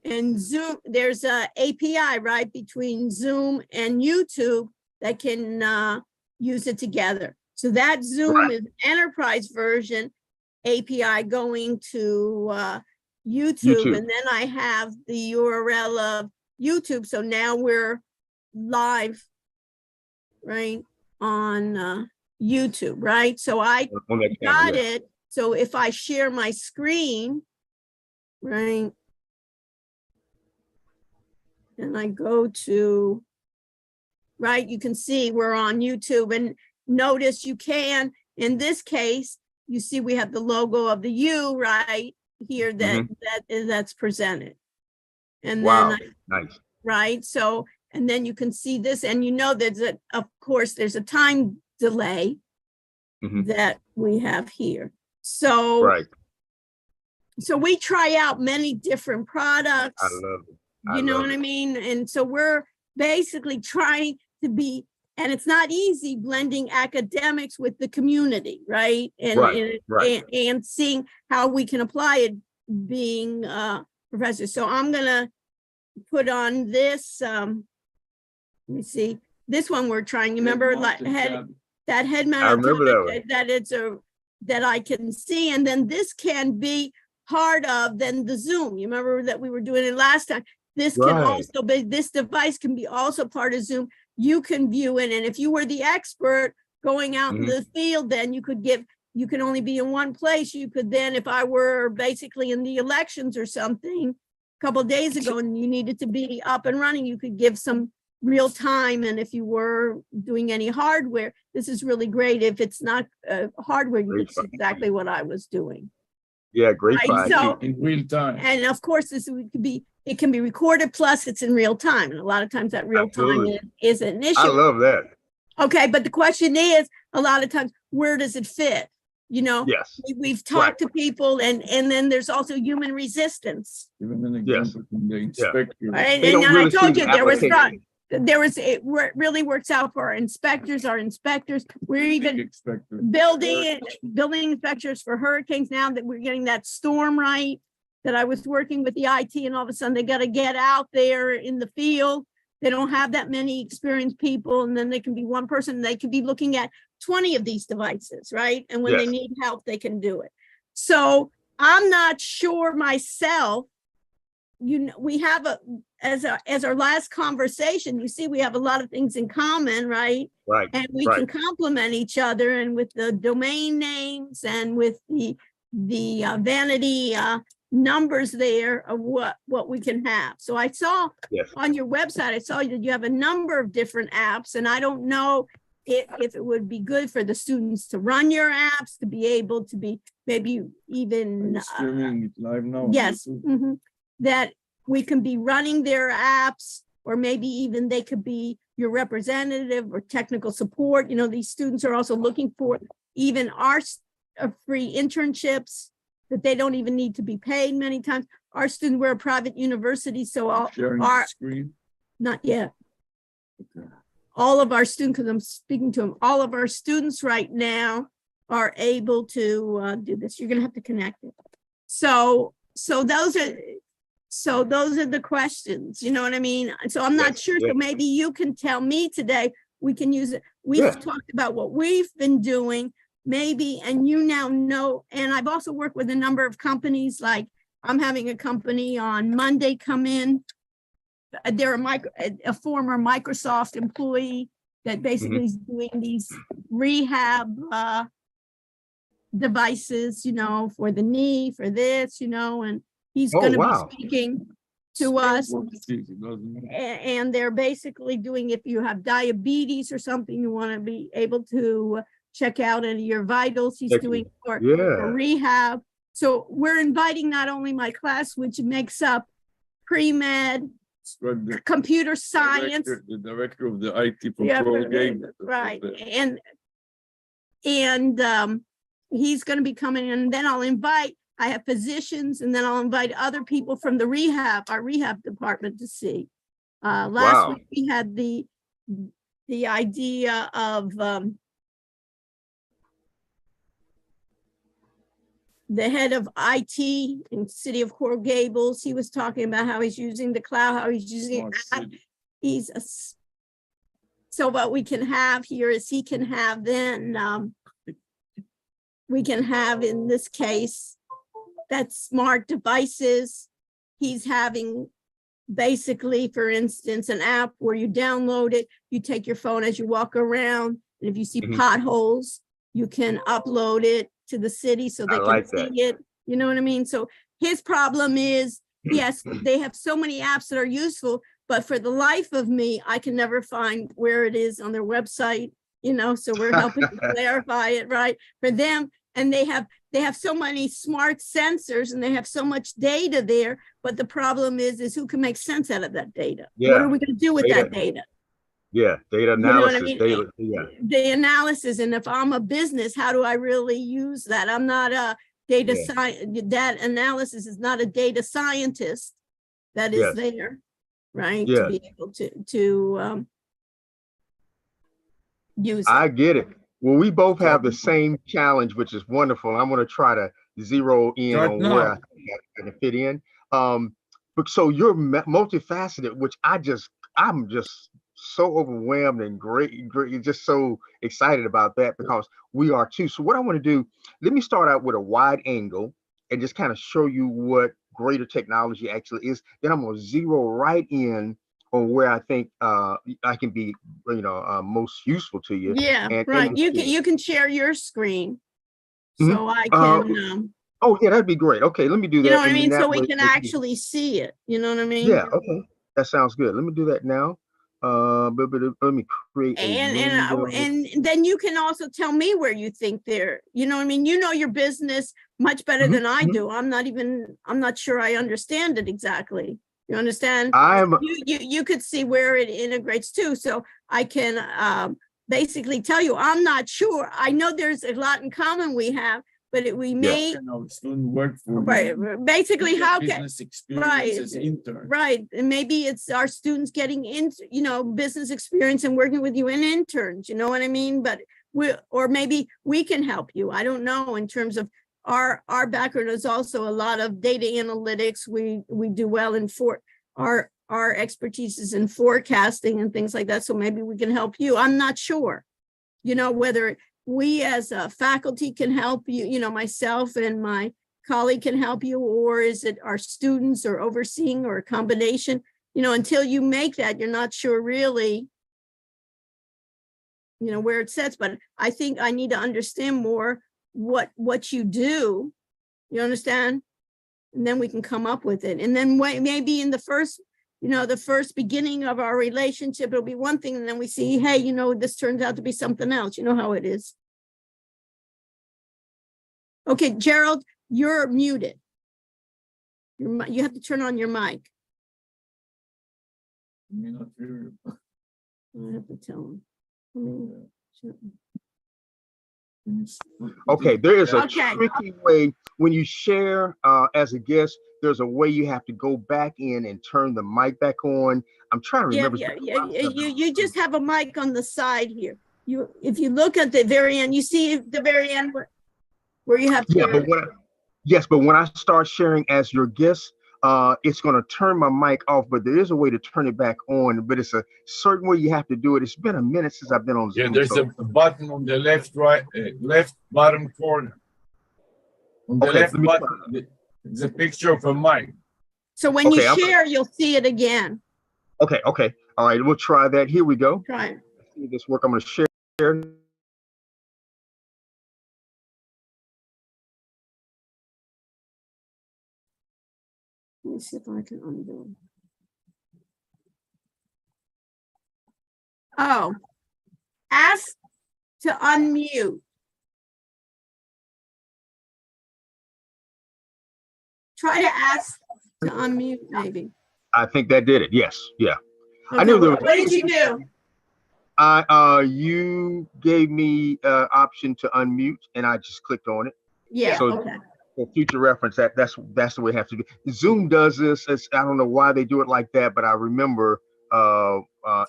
And Zoom, there's a API, right, between Zoom and YouTube that can use it together. So that Zoom is enterprise version API going to YouTube. And then I have the URL of YouTube. So now we're live, right, on YouTube, right? So I got it. So if I share my screen, right, and I go to, right, you can see we're on YouTube, and notice you can, in this case, you see we have the logo of the U right here that's presented. And then, nice. Right, so, and then you can see this, and you know there's a, of course, there's a time delay that we have here. So, so we try out many different products. I love it. You know what I mean? And so we're basically trying to be, and it's not easy blending academics with the community, right? And seeing how we can apply it being professors. So I'm gonna put on this, let me see, this one we're trying, you remember that head mount? I remember that that it's that I can see, and then this can be part of then the Zoom. You remember that we were doing it last time. This can also be, this device can be also part of Zoom. You can view it, and if you were the expert going out in the field, then you could give, you can only be in one place. You could then, if I were basically in the elections or something a couple of days ago and you needed to be up and running, you could give some real time. And if you were doing any hardware, this is really great. If it's not hardware, you could see exactly what I was doing. Yeah, great. Right? So, in real time. And of course, this could be, it can be recorded, plus it's in real time. And a lot of times that real time is an issue. I love that. Okay, but the question is, a lot of times, where does it fit? You know, we've talked to people, and then there's also human resistance. Even an example from the inspector. Right? And I told you there was it really works out for our inspectors. We're even building inspectors for hurricanes now that we're getting that storm right, that I was working with the IT, and all of a sudden they got to get out there in the field. They don't have that many experienced people, and then they can be one person, they could be looking at 20 of these devices, right? And when they need help, they can do it. So I'm not sure myself, you know, we have as our last conversation, you see, we have a lot of things in common, right? Right. And we can complement each other, and with the domain names and with the vanity numbers there of what we can have. So I saw on your website, I saw that you have a number of different apps, and I don't know if it would be good for the students to run your apps, to be able to be maybe even streaming it live now. Yes, that we can be running their apps, or maybe even they could be your representative or technical support. You know, these students are also looking for even our free internships that they don't even need to be paid many times. Our students, we're a private university, so our screen. Not yet. All of our students, because I'm speaking to them, all of our students right now are able to do this. You're going to have to connect it. So those are the questions. You know what I mean? So I'm not sure. So maybe you can tell me today. We can use it. We've talked about what we've been doing. Maybe, and you now know, and I've also worked with a number of companies, like I'm having a company on Monday come in. They're a former Microsoft employee that basically is doing these rehab devices, you know, for the knee, for this, you know, and he's going to be speaking to us. And they're basically doing, if you have diabetes or something, you want to be able to check out any of your vitals. He's doing for rehab. So we're inviting not only my class, which makes up pre-med, computer science, the director of the IT control game, right? And he's going to be coming, and then I'll invite. I have physicians, and then I'll invite other people from the our rehab department to see. Last week we had the idea of the head of IT in city of Coral Gables, he was talking about how he's using the cloud, how he's using Smart it. city. He's a, so what we can have here is he can have then, we can have in this case, that smart devices. He's having basically, for instance, an app where you download it, you take your phone as you walk around, and if you see potholes, you can upload it to the city so they can see it. You know what I mean? So his problem is, yes, they have so many apps that are useful, but for the life of me, I can never find where it is on their website, you know, so we're helping to clarify it, right, for them. And they have so many smart sensors and they have so much data there, but the problem is who can make sense out of that data? Yeah. What are we going to do with that data? Yeah, data analysis. You know what I mean? The analysis, and if I'm a business, how do I really use that? I'm not a data science. That analysis is not a data scientist that is there, right? To be able to use it. I get it. Well, we both have the same challenge, which is wonderful. I'm going to try to zero in on where I think I can fit in. But so you're multifaceted, which I'm just so overwhelmed and great, just so excited about that because we are too. So what I want to do, let me start out with a wide angle and just kind of show you what greater technology actually is. Then I'm going to zero right in on where I think I can be, most useful to you. Yeah, right. You can share your screen, so I can. Oh yeah, that'd be great. Okay, let me do that. You know what I mean? So we can actually see it. You know what I mean? Yeah. Okay, that sounds good. Let me do that now. Let me create and then you can also tell me where you think they're. You know what I mean? You know your business much better than I do. I'm not sure I understand it exactly. You understand? You could see where it integrates too. So I can basically tell you, I'm not sure. I know there's a lot in common we have, but we may work for basically how can right, and maybe it's our students getting into business experience and working with you in interns. You know what I mean? But or maybe we can help you. I don't know. In terms of our background is also a lot of data analytics. We do well in our expertise is in forecasting and things like that. So maybe we can help you. I'm not sure, whether we as a faculty can help you, myself and my colleague can help you, or is it our students or overseeing or a combination? Until you make that, you're not sure really, where it sets. But I think I need to understand more what you do, you understand? And then we can come up with it. And then maybe in the first beginning of our relationship, it'll be one thing. And then we see, hey, this turns out to be something else. You know how it is. Okay, Jerald, you're muted. You have to turn on your mic. I have to tell him. Okay, there is a tricky way when you share as a guest. There's a way you have to go back in and turn the mic back on. I'm trying to remember. You just have a mic on the side here. If you look at the very end, you see the very end where you have to. But when I start sharing as your guest, it's going to turn my mic off, but there is a way to turn it back on, but it's a certain way you have to do it. It's been a minute since I've been on Zoom. Yeah, there's a button on the left bottom corner. On the left button, there's a picture of a mic. So when you share, you'll see it again. Okay. All right, we'll try that. Here we go. Try it. Let's see this work. I'm going to share. Let me see if I can undo. Oh, ask to unmute. Try to ask to unmute, maybe. I think that did it. Yes. Yeah. Okay, I knew there was. What did you do? You gave me option to unmute, and I just clicked on it. Yeah. So, okay. For future reference, that's the way it has to be. Zoom does this. I don't know why they do it like that, but I remember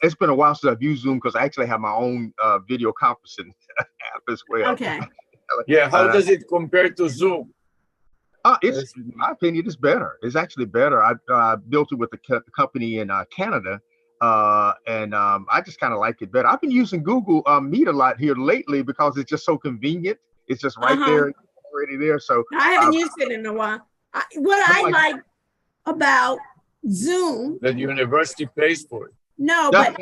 it's been a while since I've used Zoom because I actually have my own video conferencing app as well. Okay. Yeah, how does it compare to Zoom? It's in my opinion, it's better. It's actually better. I built it with a company in Canada, and I just kind of like it better. I've been using Google Meet a lot here lately because it's just so convenient. It's just right there, already there. So I haven't used it in a while. What I like about Zoom. The university pays for it. No, but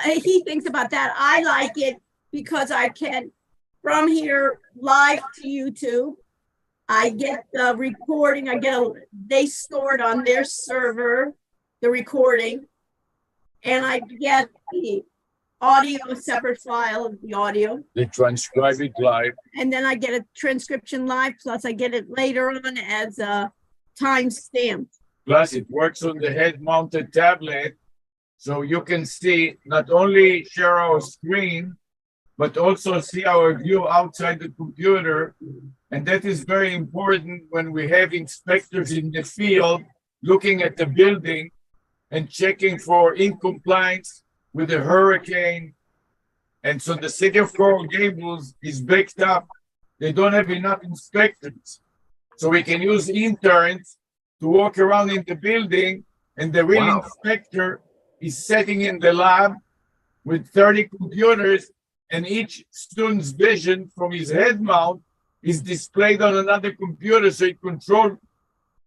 he thinks about that. I like it because I can, from here, live to YouTube. I get the recording. They store it on their server, the recording, and I get the audio, a separate file of the audio. They transcribe it live. And then I get a transcription live, plus I get it later on as a timestamp. Plus it works on the head-mounted tablet, so you can see, not only share our screen, but also see our view outside the computer. And that is very important when we have inspectors in the field looking at the building and checking for incompliance with the hurricane. And so the city of Coral Gables is backed up. They don't have enough inspectors. So we can use interns to walk around in the building, and the real inspector is sitting in the lab with 30 computers, and each student's vision from his head mount is displayed on another computer, so he controls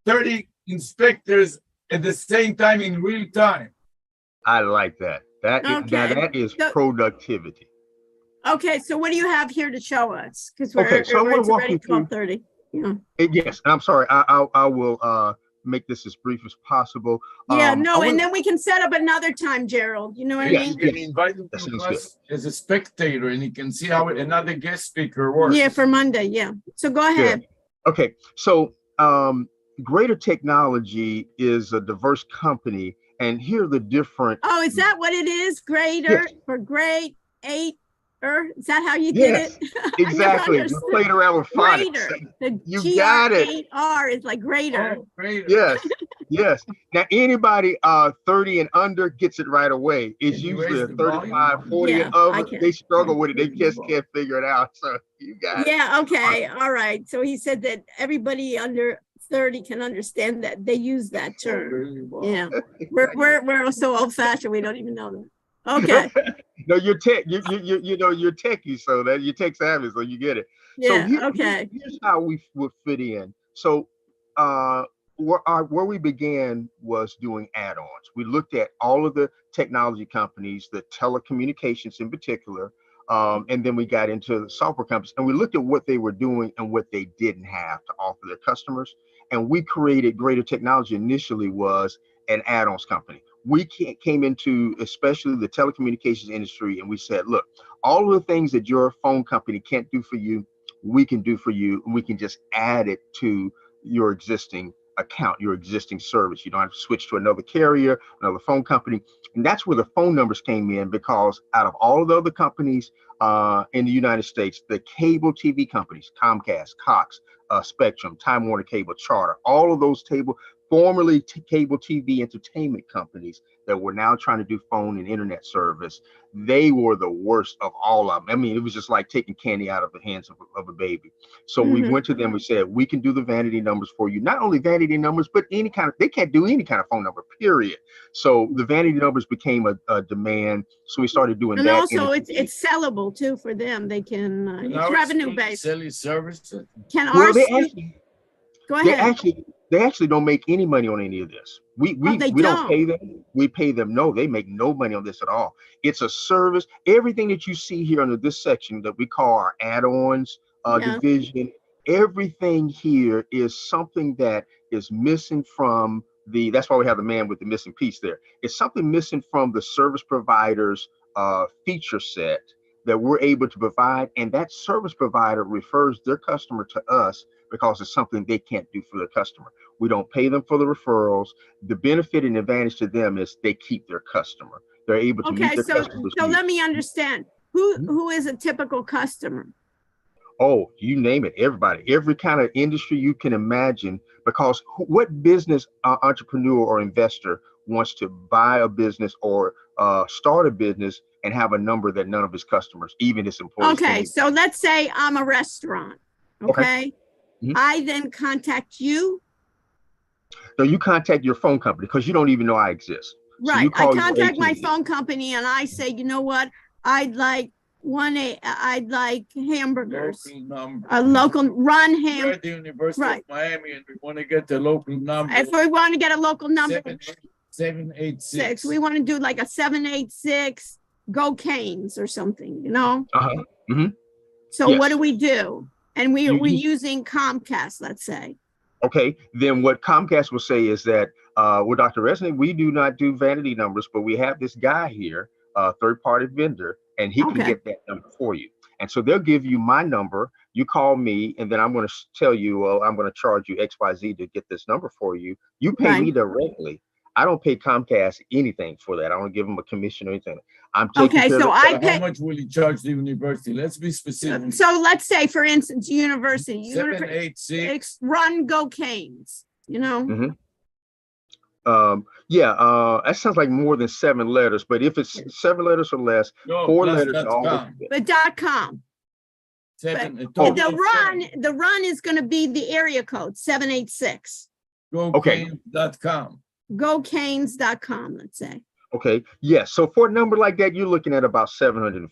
30 inspectors at the same time in real time. I like that. Now that is productivity. Okay, so what do you have here to show us? Because we're okay, so I'm going to walk you through 12:30. Yeah. Yes, and I'm sorry. I will make this as brief as possible. Yeah, and then we can set up another time, Jerald. You know what I mean? You can invite him to class as a spectator, and he can see how another guest speaker works. Yeah, for Monday. Yeah. So go ahead. Good. Okay, so Greater Technology is a diverse company, and here are the different. Oh, is that what it is? Greater for great 8. Is that how you did it? Exactly. You played around with phonics. You got it. R is like greater. Oh, greater. Yes, yes. Now anybody 30 and under gets it right away. It's usually a 35, 40 and over. They struggle with it. They just can't figure it out. So you got it. Yeah, okay. All right. So he said that everybody under 30 can understand that. They use that term. Yeah. We're so old fashioned we don't even know that. Okay. No, you're tech. You know you're techie, so that you're tech savvy, so you get it. Yeah. So here's how we would fit in. So where we began was doing add-ons. We looked at all of the technology companies, the telecommunications in particular, and then we got into the software companies, and we looked at what they were doing and what they didn't have to offer their customers. And we created Greater Technology. Initially was an add-ons company. We came into especially the telecommunications industry, and we said, look, all of the things that your phone company can't do for you, we can do for you, and we can just add it to your existing account, your existing service. You don't have to switch to another carrier, another phone company. And that's where the phone numbers came in, because out of all of the other companies in the United States, the cable TV companies, Comcast, Cox, Spectrum, Time Warner Cable, Charter, all of those formerly cable TV entertainment companies that were now trying to do phone and internet service, they were the worst of all of them. I mean, it was just like taking candy out of the hands of a baby. So we went to them, we said, we can do the vanity numbers for you. Not only vanity numbers, but they can't do any kind of phone number, period. So the vanity numbers became a demand. So we started doing that. And also it's sellable too for them. They can, it's revenue based. Selling services. Go ahead. They actually don't make any money on any of this. We don't pay them. We pay them. No, they make no money on this at all. It's a service. Everything that you see here under this section that we call our add-ons division, everything here is something that is missing from that's why we have the man with the missing piece there. It's something missing from the service provider's feature set that we're able to provide. And that service provider refers their customer to us because it's something they can't do for their customer. We don't pay them for the referrals. The benefit and advantage to them is they keep their customer. They're able to meet their customers. So let me understand. Who is a typical customer? Oh, you name it, everybody, every kind of industry you can imagine, because what business entrepreneur or investor wants to buy a business or start a business and have a number that none of his customers, even his employees. Okay, so let's say I'm a restaurant, okay? I then contact you. So you contact your phone company because you don't even know I exist. So Right. you I call your contact my AT&T. phone company and I say, you know what? I'd like hamburgers. Local number. A local run We're ham. at the University Right. of Miami and we want to get the local number. If we want to get a local number, 786. we want to do like a 786 Go Canes or something, you know? So Yes. what do we do? And we're You- using Comcast, let's say. Okay, then what Comcast will say is that, well, Dr. Resnick, we do not do vanity numbers, but we have this guy here, a third-party vendor, and he can Okay. get that number for you. And so they'll give you my number, you call me, and then I'm going to tell you, well, I'm going to charge you XYZ to get this number for you. You pay me directly. I don't pay Comcast anything for that. I don't give them a commission or anything. I'm taking Okay, care so of I How pay. much will you charge the university? Let's be specific. So let's say, for instance, university 786. run Go Canes, you know? that sounds like more than 7 letters, but if it's 7 letters or less, No, 4 plus letters dot are always com. good. But .com. The run is going to be the area code 786. GoCanes.com. GoCanes.com, let's say. Okay, yes. So for a number like that, you're looking at about $750.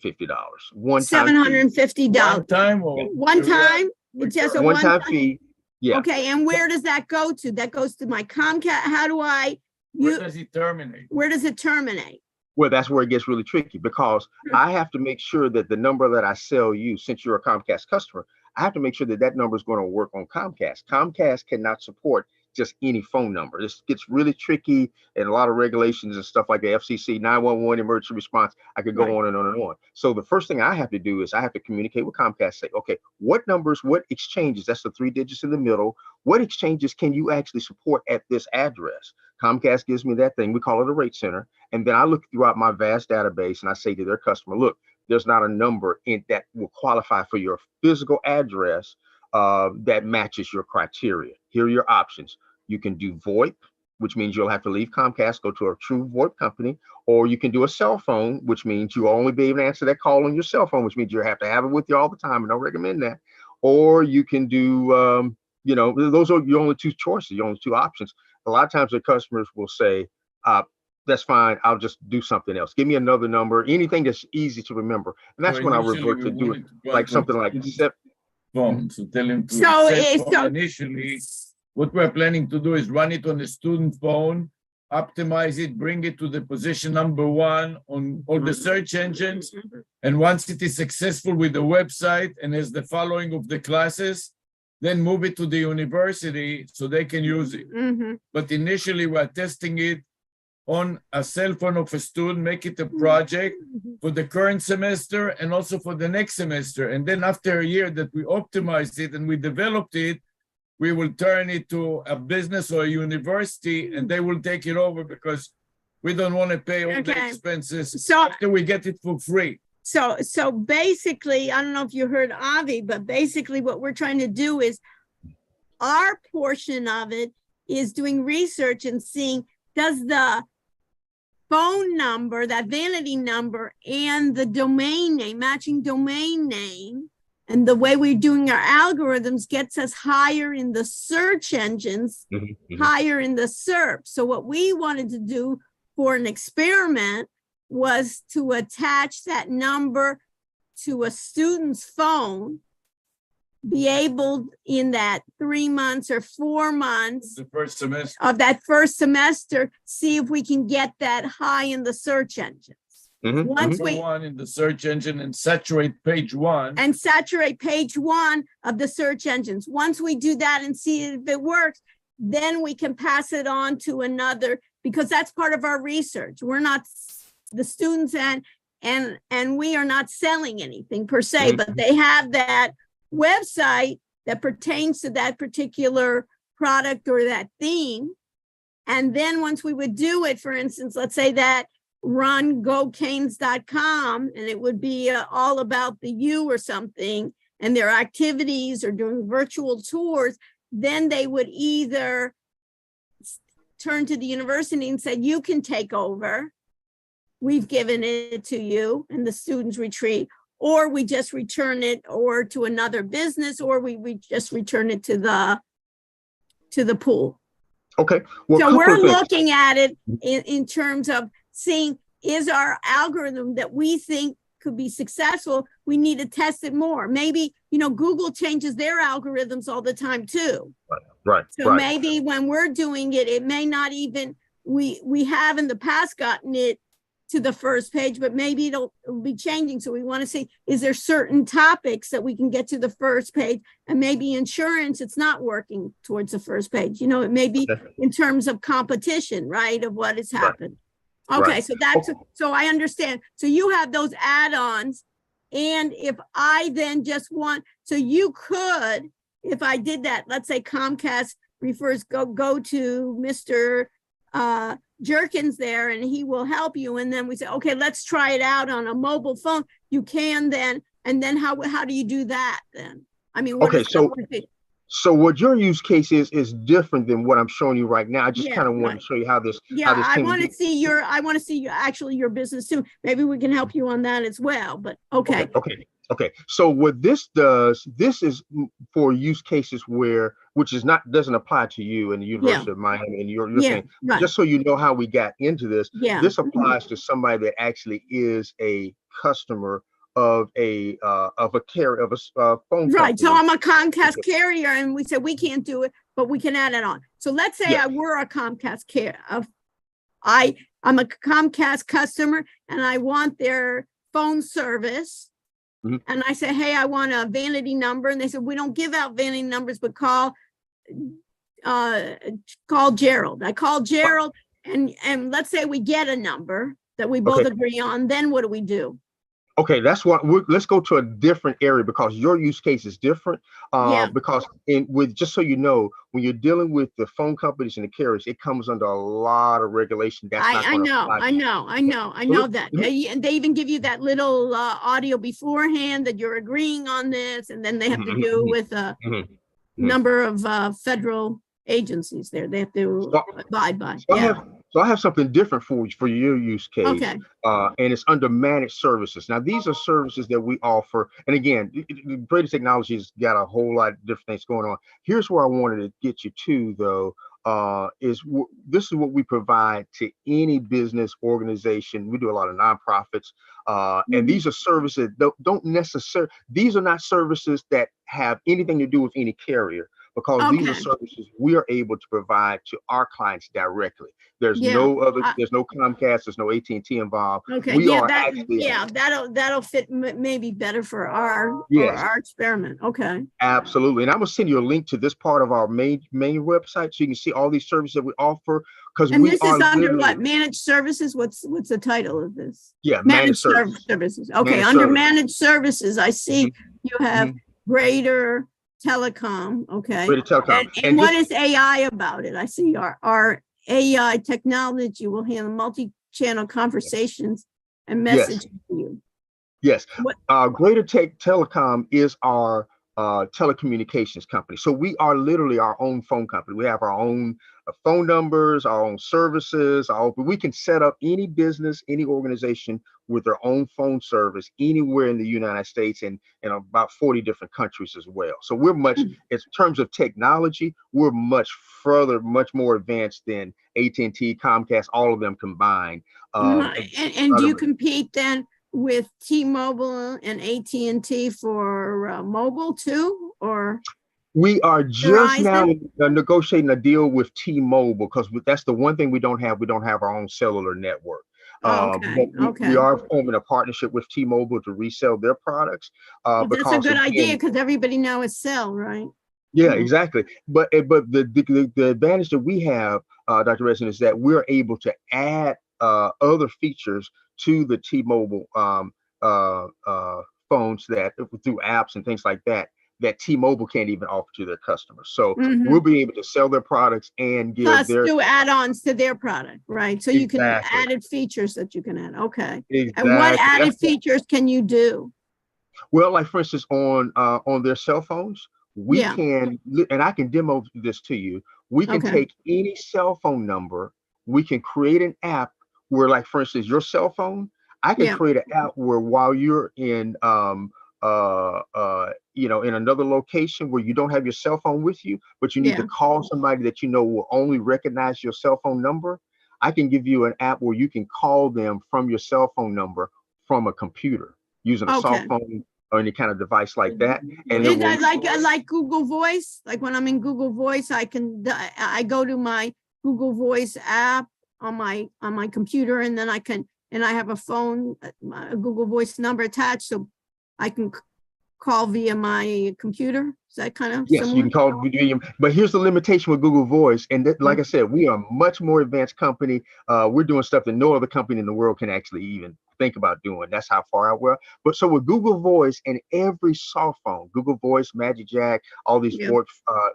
One time fee. $750. One time or One time? It's just a One time fee. Yeah. Okay, and where does that go to? That goes to my Comcast. How do I? Where does it terminate? Where does it terminate? Well, that's where it gets really tricky because I have to make sure that the number that I sell you, since you're a Comcast customer, I have to make sure that that number is going to work on Comcast. Comcast cannot support just any phone number. This gets really tricky and a lot of regulations and stuff like the FCC, 911 emergency response. I could go on and on and on. So the first thing I have to do is I have to communicate with Comcast, say, okay, what numbers, what exchanges, that's the 3 digits in the middle, what exchanges can you actually support at this address? Comcast gives me that thing. We call it a rate center. And then I look throughout my vast database and I say to their customer, look, there's not a number in that will qualify for your physical address that matches your criteria. Here are your options. You can do VoIP, which means you'll have to leave Comcast, go to a true VoIP company, or you can do a cell phone, which means you'll only be able to answer that call on your cell phone, which means you have to have it with you all the time. And I don't recommend that. Or you can do, those are your only 2 choices, your only 2 options. A lot of times the customers will say, that's fine, I'll just do something else. Give me another number, anything that's easy to remember. And that's when I revert to do it, like something like phone. So tell him to initially, what we're planning to do is run it on a student phone, optimize it, bring it to the position number 1 on all the search engines. And once it is successful with the website and has the following of the classes, then move it to the university so they can use it. But initially we're testing it on a cell phone of a student, make it a project for the current semester and also for the next semester. And then after a year that we optimized it and we developed it, we will turn it to a business or a university and they will take it over because we don't want to pay all the expenses after we get it for free. So basically, I don't know if you heard Avi, but basically what we're trying to do is our portion of it is doing research and seeing, does the phone number, that vanity number, and the domain name, matching domain name, and the way we're doing our algorithms gets us higher in the search engines, higher in the SERP. So what we wanted to do for an experiment was to attach that number to a student's phone, be able in that 3 months or 4 months The first semester. of that first semester, see if we can get that high in the search engines. Once Number 1 in the search engine and saturate page 1. And saturate page 1 of the search engines. Once we do that and see if it works, then we can pass it on to another, because that's part of our research. We're not the students and we are not selling anything per se, but they have that website that pertains to that particular product or that theme. And then once we would do it, for instance, let's say that run gocanes.com, and it would be all about the U or something and their activities or doing virtual tours, then they would either turn to the university and say, you can take over. We've given it to you, and the students retreat. or we just return it or to another business, or we just return it to the pool. Okay. Well, So we're looking at it in terms of seeing, is our algorithm that we think could be successful, we need to test it more. Maybe, Google changes their algorithms all the time too. Right. So maybe when we're doing it, it may not even, we have in the past gotten it to the first page, but maybe it'll be changing. So we want to see, is there certain topics that we can get to the first page? And maybe insurance, it's not working towards the first page. It may be in terms of competition, right? Of what has happened. Okay, so so I understand. So you have those add-ons. And if I then just want, so you could, if I did that, let's say Comcast refers, go to Mr. Jerkins there, and he will help you. And then we say, okay, let's try it out on a mobile phone. You can then, and then how do you do that then? I mean, so what your use case is different than what I'm showing you right now. I just kind of want to show you how this. I want to see your business too. Maybe we can help you on that as well. But okay. Okay. So what this does, this is for use cases which doesn't apply to you and the University of Miami and you're saying, just so you know how we got into this. This applies to somebody that actually is a customer of a carrier, of a phone company. Right. So I'm a Comcast carrier, and we said we can't do it, but we can add it on. So let's say I were a Comcast I'm a Comcast customer, and I want their phone service. And I say, hey, I want a vanity number. And they said, we don't give out vanity numbers, but call Jerald. I call Jerald, and let's say we get a number that we both agree on. Then what do we do? Okay, that's what let's go to a different area because your use case is different. Because just so you know, when you're dealing with the phone companies and the carriers, it comes under a lot of regulation. I know that. And they even give you that little audio beforehand that you're agreeing on this, and then they have to do with a number of federal agencies there. They have to abide by. So I have something different for your use case. Okay. And it's under managed services. Now, these are services that we offer. And again, Brady Technology's got a whole lot of different things going on. Here's where I wanted to get you to, though, this is what we provide to any business organization. We do a lot of nonprofits. And these are services that don't necessarily, these are not services that have anything to do with any carrier. Because these are services we are able to provide to our clients directly. There's no other. There's no Comcast. There's no AT&T involved. Okay. That'll fit maybe better for our experiment. Okay. Absolutely. And I'm gonna send you a link to this part of our main website so you can see all these services that we offer. And this is under what? Managed services. What's the title of this? Yeah, managed services. Okay. Under managed services, I see you have Greater Telecom. Okay. Greater Telecom. And what is AI about it? I see our AI technology will handle multi-channel conversations and messaging to you. Yes. Greater Telecom is our telecommunications company. So we are literally our own phone company. We have our own phone numbers, our own services. We can set up any business, any organization with their own phone service anywhere in the United States and in about 40 different countries as well. So we're in terms of technology, we're much more advanced than AT&T, Comcast, all of them combined. And do you compete then with T-Mobile and AT&T for mobile too, or? We are just now negotiating a deal with T-Mobile because that's the one thing we don't have. We don't have our own cellular network. We are forming a partnership with T-Mobile to resell their products. That's a good idea because everybody now is cell, right? Yeah, exactly. But the advantage that we have, Dr. Resin, is that we're able to add other features to the T-Mobile phones that through apps and things like that T-Mobile can't even offer to their customers. So we'll be able to sell their products and give do add-ons to their product, right? So you can added features that you can add. Okay. Exactly. And what added features can you do? Well, like for instance, on their cell phones, we can, and I can demo this to you. We can take any cell phone number. We can create an app where, like for instance, your cell phone, I can Yeah. create an app where while you're in in another location where you don't have your cell phone with you, but you need to call somebody that you know will only recognize your cell phone number, I can give you an app where you can call them from your cell phone number from a computer using a soft phone or any kind of device like that. And Is that like Google Voice? Like when I'm in Google Voice, I go to my Google Voice app on my computer, and then I have a phone, a Google Voice number attached, so I can call via my computer. Is that kind of yes, similar? you can call video, but here's the limitation with Google Voice. And like I said, we are a much more advanced company. We're doing stuff that no other company in the world can actually even think about doing. That's how far out we're. But so with Google Voice and every soft phone, Google Voice, Magic Jack, all these voice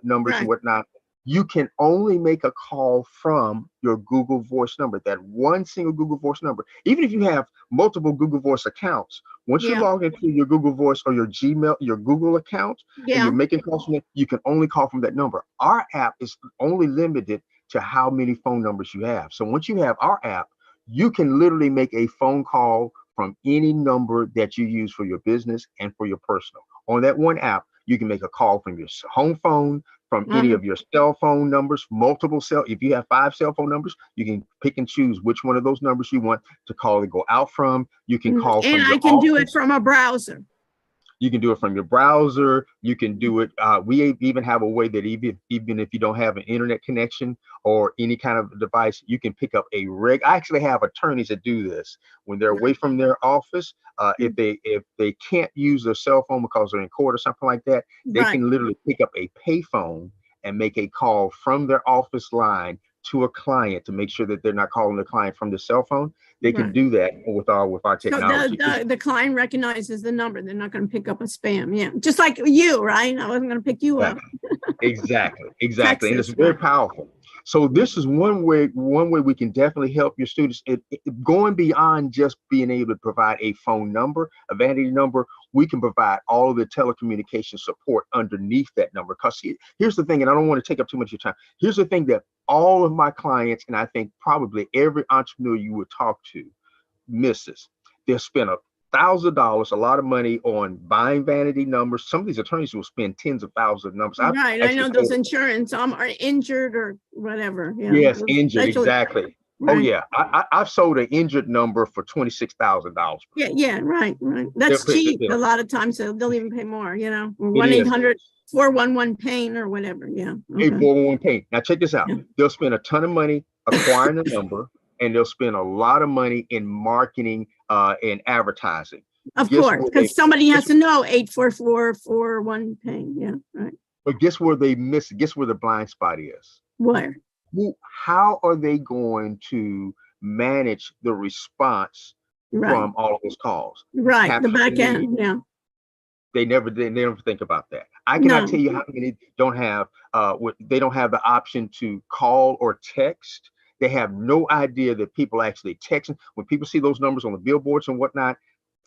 numbers and whatnot, you can only make a call from your Google Voice number, that one single Google Voice number. Even if you have multiple Google Voice accounts, once you log into your Google Voice or your Gmail, your Google account, and you're making calls from it, you can only call from that number. Our app is only limited to how many phone numbers you have. So once you have our app, you can literally make a phone call from any number that you use for your business and for your personal. On that one app, you can make a call from your home phone, from any of your cell phone numbers, if you have 5 cell phone numbers, you can pick and choose which one of those numbers you want to call and go out from. You can call from and I can do it from a browser. You can do it from your browser. You can do it. We even have a way that even if you don't have an internet connection or any kind of device, you can pick up I actually have attorneys that do this when they're away from their office. If they can't use their cell phone because they're in court or something like that, they can literally pick up a payphone and make a call from their office line to a client to make sure that they're not calling the client from the cell phone. They can do that with our technology. So the client recognizes the number. They're not going to pick up a spam. Yeah. Just like you, right? I wasn't going to pick you up. Exactly. Texas, And it's very powerful. So this is one way we can definitely help your students. Going beyond just being able to provide a phone number, a vanity number, we can provide all of the telecommunication support underneath that number. Because here's the thing, and I don't want to take up too much of your time. Here's the thing that all of my clients, and I think probably every entrepreneur you would talk to, misses. They'll spend $1,000, a lot of money, on buying vanity numbers. Some of these attorneys will spend tens of thousands of numbers. Right, I know those insurance are injured or whatever. Yeah. Yes, injured, exactly. Right. Oh yeah, I've sold an injured number for $26,000. Yeah, right. That's cheap. A lot of times they'll even pay more. 1-800-411-PAIN or whatever. Yeah. Okay. 411-PAIN. Now check this out. They'll spend a ton of money acquiring a number, and they'll spend a lot of money in marketing and advertising. Of course, because somebody has to know 844-411-PAIN. Yeah, right. But guess where they miss it? Guess where the blind spot is? Where? How are they going to manage the response from all of those calls? Right, the back end, yeah. They never think about that. I cannot tell you how many don't have they don't have the option to call or text. They have no idea that people actually text. When people see those numbers on the billboards and whatnot,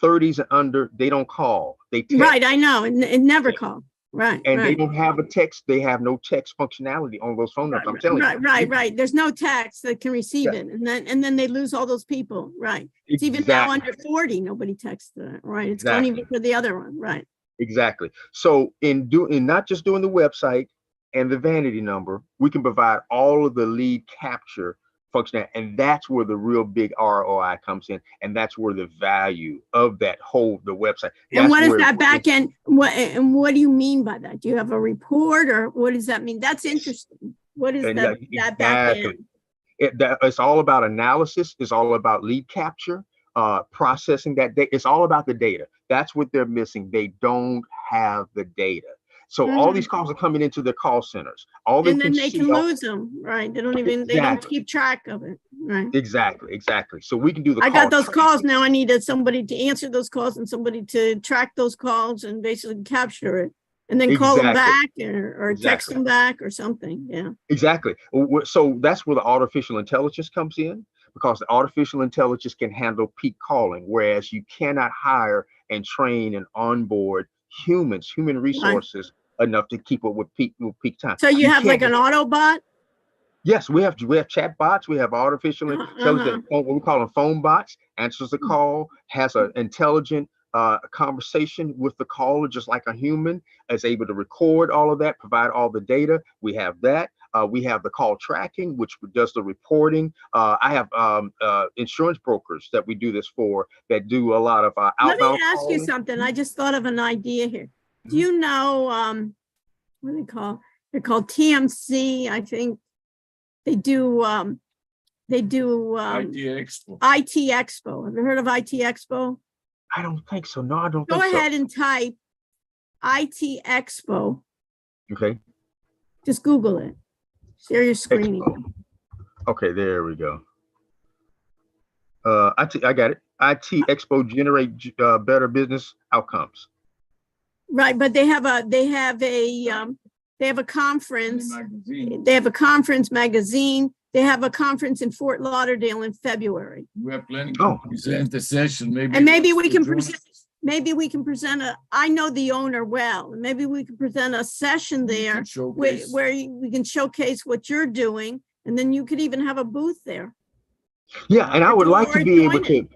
30s and under, they don't call. They text. Right, I know. It never called. Right. And they don't have a text. They have no text functionality on those phone numbers. I'm telling you. Right. There's no text that can receive it. And then they lose all those people. Right. It's even now under 40, nobody texts that. Right. It's going even for the other one. Right. Exactly. So in not just doing the website and the vanity number, we can provide all of the lead capture functionality, and that's where the real big ROI comes in, and that's where the value of the website. And what is that back end? What do you mean by that? Do you have a report, or what does that mean? That's interesting. What is that back end? It's all about analysis. It's all about lead capture, processing that data. It's all about the data. That's what they're missing. They don't have the data. So all these calls are coming into their call centers. And then they can lose them, right? They don't keep track of it, right? Exactly. So we can do the. I got those calls now. I needed somebody to answer those calls and somebody to track those calls and basically capture it, and then call them back or text them back or something. Yeah. Exactly. So that's where the artificial intelligence comes in, because the artificial intelligence can handle peak calling, whereas you cannot hire and train and onboard human resources enough to keep up with peak time. So you have like an Autobot? Yes, we have chat bots. We have artificial intelligence, what we call them phone bots. Answers the call, has an intelligent conversation with the caller, just like a human. Is able to record all of that, provide all the data. We have that. We have the call tracking, which does the reporting. I have insurance brokers that we do this for that do a lot of outbound. Let me ask you something. I just thought of an idea here. Do you know what do they call? They're called TMC, I think. They do IT Expo. IT Expo. Have you heard of IT Expo? I don't think so. No, I don't Go think so. ahead and type IT Expo. Okay. Just Google it. Share your screen. Okay, there we go. I got it. IT Expo generate better business outcomes. Right, but they have a conference. They have a conference magazine. They have a conference in Fort Lauderdale in February. We are planning to present the session. Maybe we can present. Maybe we can present I know the owner well. Maybe we can present a session there where we can showcase what you're doing, and then you could even have a booth there. Yeah, and I would like to be able to.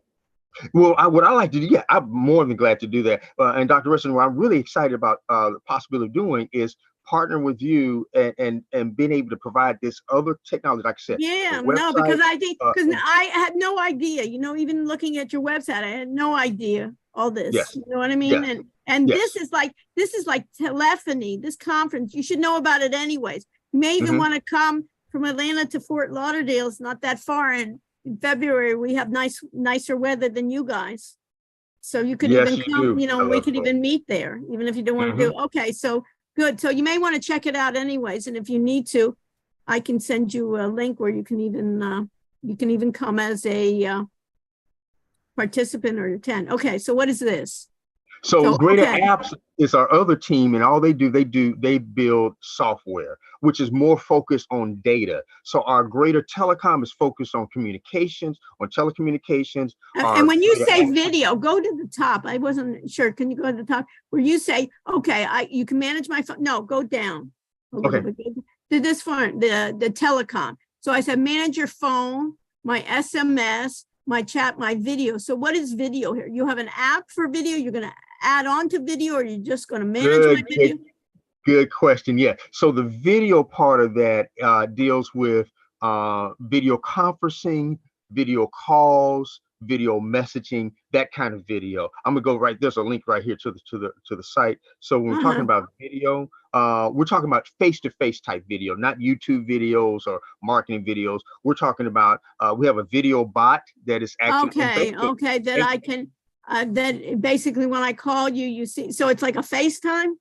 Well, what I like to do, yeah, I'm more than glad to do that. And Dr. Rushinek, what I'm really excited about the possibility of doing is partner with you and being able to provide this other technology, like I said. Yeah, no, because I think I had no idea. Even looking at your website, I had no idea all this. Yes. You know what I mean? Yes. And yes. this is like telephony. This conference, you should know about it anyways. You may even want to come from Atlanta to Fort Lauderdale. It's not that far, and in February we have nicer weather than you guys, so you could even come. We could even meet there, even if you don't want to do. Okay, so good. So you may want to check it out anyways, and if you need to, I can send you a link where you can even come as a participant or attend. Okay, so what is this? So Greater Apps is our other team, and all they build software, which is more focused on data. So our Greater Telecom is focused on communications, on telecommunications. And when you say video, go to the top. I wasn't sure. Can you go to the top where you say, okay, you can manage my phone? No, go down. Okay. To this phone, the telecom. So I said, manage your phone, my SMS, my chat, my video. So what is video here? You have an app for video? You're going to add on to video, or are you just going to manage my video? Good question. Yeah. So the video part of that deals with video conferencing, video calls, video messaging, that kind of video. I'm gonna go right. There's a link right here to the site. So when we're talking about video, we're talking about face-to-face type video, not YouTube videos or marketing videos. We're talking about we have a video bot that is actually okay. That I can. That basically when I call you, you see. So it's like a FaceTime.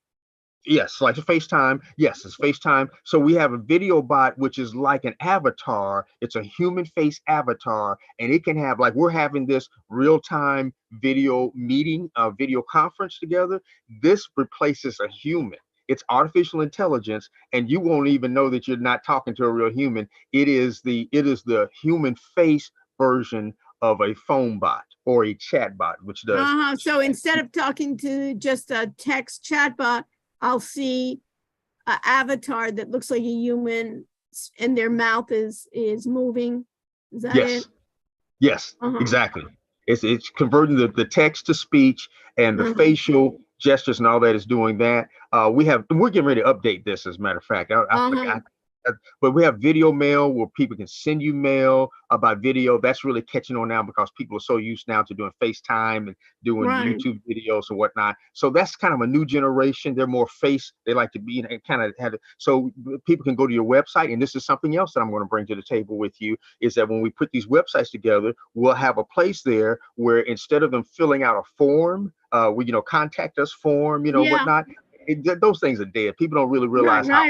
Yes, like a FaceTime. Yes, it's FaceTime. So we have a video bot, which is like an avatar. It's a human face avatar, and it can have, like, we're having this real-time video meeting, video conference together. This replaces a human. It's artificial intelligence, and you won't even know that you're not talking to a real human. It is the human face version of a phone bot or a chat bot, which does. So instead of talking to just a text chat bot, I'll see an avatar that looks like a human, and their mouth is moving. Is that it? Yes, exactly. It's converting the text to speech, and the facial gestures and all that is doing that. We're getting ready to update this, as a matter of fact. But we have video mail where people can send you mail about video. That's really catching on now because people are so used now to doing FaceTime and doing YouTube videos and whatnot. So that's kind of a new generation. They're more they like to be and kind of have it. So people can go to your website. And this is something else that I'm going to bring to the table with you, is that when we put these websites together, we'll have a place there where instead of them filling out a form, contact us form, whatnot. Those things are dead. People don't really realize I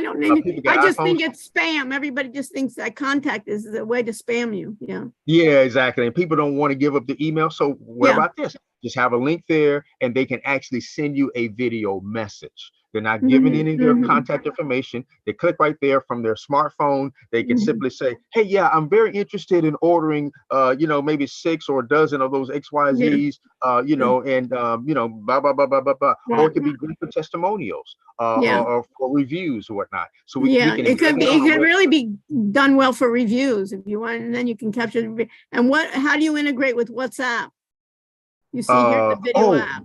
don't need I just think it's spam. Everybody just thinks that contact is a way to spam you. Yeah, exactly. And people don't want to give up the email. So what about this? Just have a link there, and they can actually send you a video message. They're not giving any of their contact information. They click right there from their smartphone. They can simply say, hey, yeah, I'm very interested in ordering, maybe 6 or a dozen of those XYZs, blah, blah, blah, blah, blah, blah. Or it could be good for testimonials or for reviews or whatnot. So we can it could really be done well for reviews if you want, and then you can capture the and how do you integrate with WhatsApp? You see here the video app.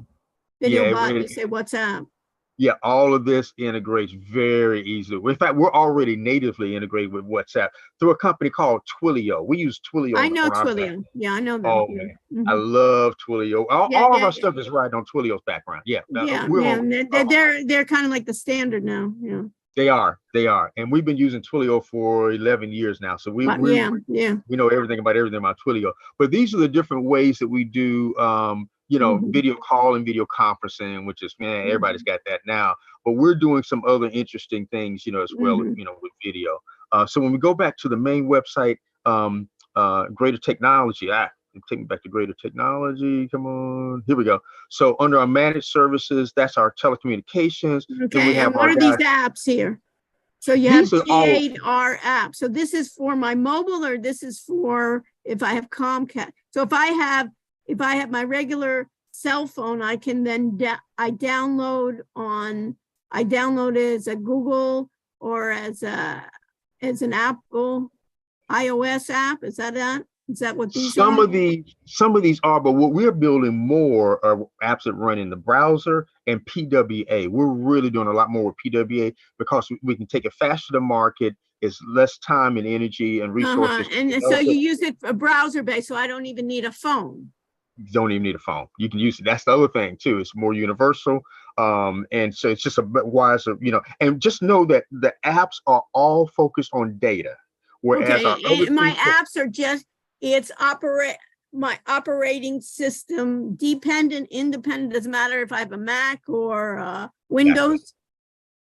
Video bot, you say WhatsApp. Yeah, all of this integrates very easily. In fact, we're already natively integrated with WhatsApp through a company called Twilio. We use Twilio. I know Twilio. Yeah, I know them. Oh, man. I love Twilio. All of our stuff is right on Twilio's background. Yeah. They're kind of like the standard now. Yeah. They are. And we've been using Twilio for 11 years now. So we know everything about Twilio. But these are the different ways that we do video call and video conferencing, which is, everybody's got that now. But we're doing some other interesting things, as well, with video. So when we go back to the main website, Greater Technology, take me back to Greater Technology. Come on, here we go. So under our managed services, that's our telecommunications. Okay, we have and what are these apps here? So you have G8R app. So this is for my mobile, or this is for if I have Comcast. So if I have my regular cell phone, I can then I download it as a Google or as an Apple iOS app. Is that what these some are? Some of these are, but what we're building more are apps that run in the browser and PWA. We're really doing a lot more with PWA because we can take it faster to market. It's less time and energy and resources. And so you use it for browser based, so I don't even need a phone. You don't even need a phone. You can use it. That's the other thing too. It's more universal. And so it's just a bit wiser, and just know that the apps are all focused on data. Whereas my apps are just, my operating system dependent, independent. Doesn't matter if I have a Mac or Windows.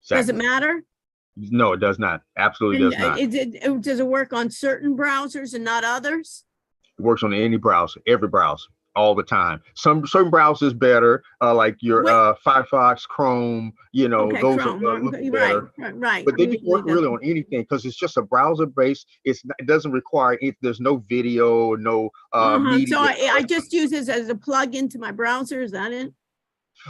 Exactly. Does it matter? No, it does not. Absolutely does not. Does it work on certain browsers and not others? It works on any browser, every browser, all the time. Some certain browsers better, like your Firefox, Chrome. Those Chrome. are better. Right. But they can work really on anything because it's just a browser base. It doesn't require there's no video, no media. So I just use this as a plug into my browser. Is that it?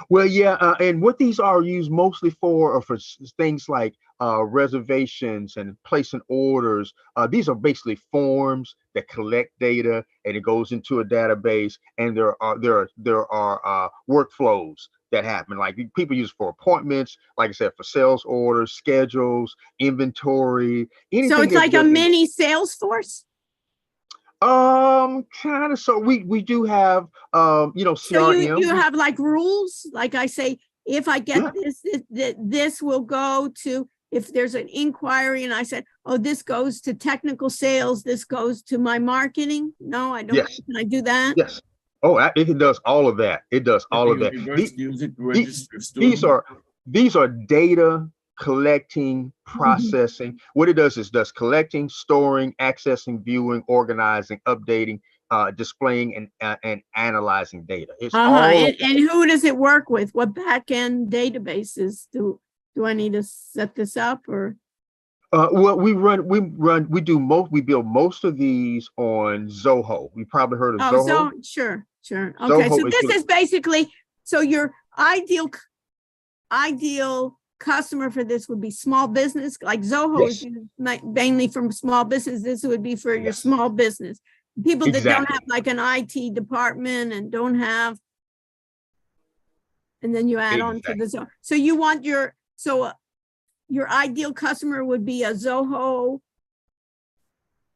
Well, yeah, and what these are used mostly for are for things like reservations and placing orders. These are basically forms that collect data, and it goes into a database. And there are workflows that happen. Like people use for appointments, like I said, for sales orders, schedules, inventory. So it's like a mini Salesforce. Kind of. So we do have CRM. So you have like rules, like I say, if I get this will go to, if there's an inquiry and I said, oh, this goes to technical sales, this goes to my marketing. No, I don't. Yes. Can I do that? Yes. Oh, it does all of that. It does all of that. These are data collecting, processing. What it does is collecting, storing, accessing, viewing, organizing, updating, displaying, and analyzing data. It's all. And who does it work with? What back-end databases do I need to set this up, or? Well, we build most of these on Zoho. We probably heard of Zoho. Sure. Okay, so this is basically, so your ideal customer for this would be small business, like Zoho is mainly from small business. This would be for your small business. People that don't have like an IT department and don't have, and then you add on to the Zoho. So you want your ideal customer would be a Zoho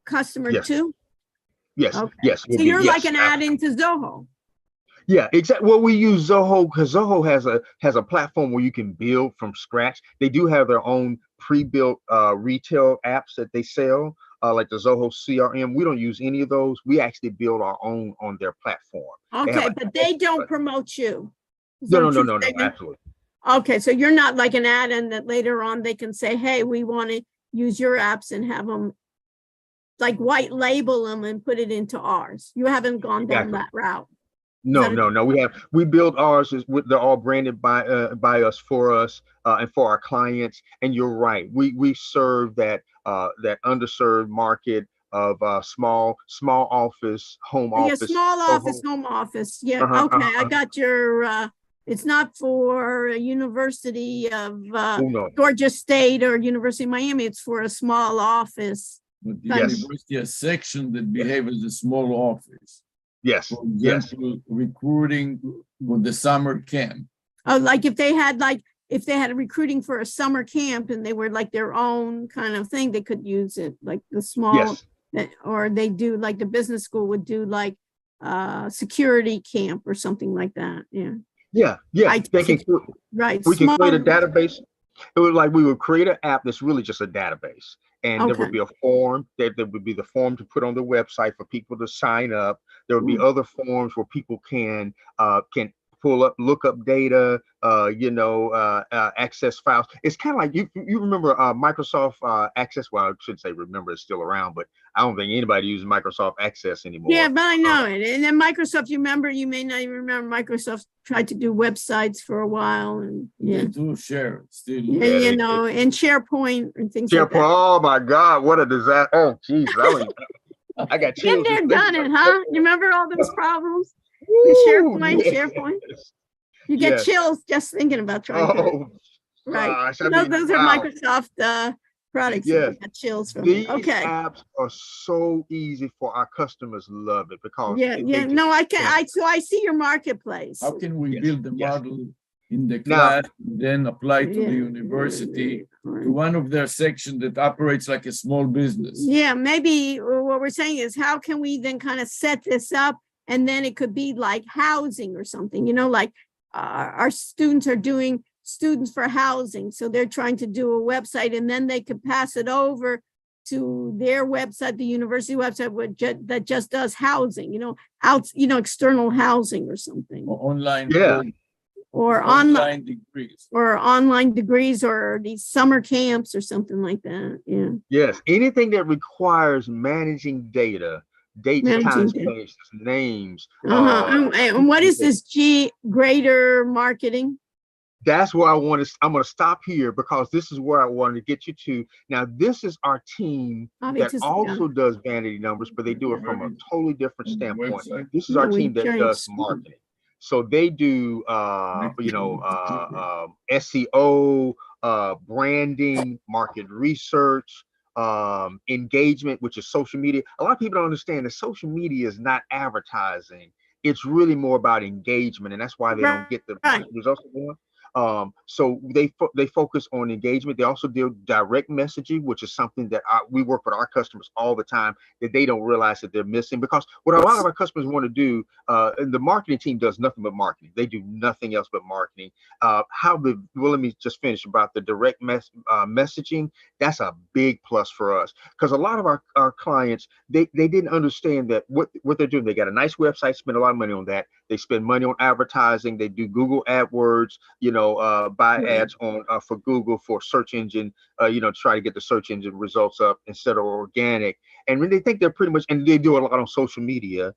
customer too? Yes. Okay. Yes. So you're like an add-in to Zoho. Yeah, exactly. Well, we use Zoho because Zoho has a platform where you can build from scratch. They do have their own pre-built retail apps that they sell, like the Zoho CRM. We don't use any of those. We actually build our own on their platform. Okay, but they don't promote you. No, absolutely. Okay, so you're not like an add-in that later on they can say, hey, we want to use your apps and have them like white label them and put it into ours. You haven't gone down that route. No. We build ours they're all branded by us, for us, and for our clients. And you're right. We serve that underserved market of small office, home office. Yeah, small office, home office. Yeah. Okay. I got your, it's not for a University of no. Georgia State or University of Miami. It's for a small office. But the university has section that behave as a small office. Yes. For example, recruiting for the summer camp. Oh, like if they had a recruiting for a summer camp and they were like their own kind of thing, they could use it, like the small, or they do like the business school would do like security camp or something like that. Yeah. Right. We can create a database. It was like we would create an app that's really just a database. And there would be a form that would be the form to put on the website for people to sign up. There would be other forms where people can pull up, look up data, access files. It's kind of like you remember Microsoft Access. Well, I should say remember, it's still around, but I don't think anybody uses Microsoft Access anymore. Yeah, but I know it. And then Microsoft, you may not even remember, Microsoft tried to do websites for a while, and they do share still. And SharePoint and things like that. Oh my God, what a disaster! Oh geez, I got chills. Been there, done it, huh? You remember all those problems? SharePoint. You get chills just thinking about trying to. Right. Those are Microsoft products. Yes. Get chills from These apps are so easy for our customers. Love it because I see your marketplace. How can we build the model in the class and then apply to the university to one of their sections that operates like a small business? Yeah, maybe what we're saying is how can we then kind of set this up, and then it could be like housing or something, like our students are doing students for housing. So they're trying to do a website, and then they could pass it over to their website, the university website that just does housing, external housing or something. Or online. Or online degrees or these summer camps or something like that. Yeah. Yes. Anything that requires managing data, dates, times, places, names. And what is this greater marketing? That's where I'm going to stop here because this is where I wanted to get you to. Now, this is our team that also does vanity numbers, but they do it from a totally different standpoint. This is our team that does marketing. So they do, SEO, branding, market research, engagement, which is social media. A lot of people don't understand that social media is not advertising. It's really more about engagement, and that's why they don't get the results they want. So they focus on engagement. They also do direct messaging, which is something that we work with our customers all the time that they don't realize that they're missing, because what a lot of our customers want to do, and the marketing team does nothing but marketing. They do nothing else but marketing. Let me just finish about the direct messaging. That's a big plus for us because a lot of our clients, they didn't understand that what they're doing. They got a nice website, spend a lot of money on that. They spend money on advertising. They do Google AdWords, buy ads on for Google for search engine, try to get the search engine results up instead of organic. And when they think they're pretty much, and they do a lot on social media,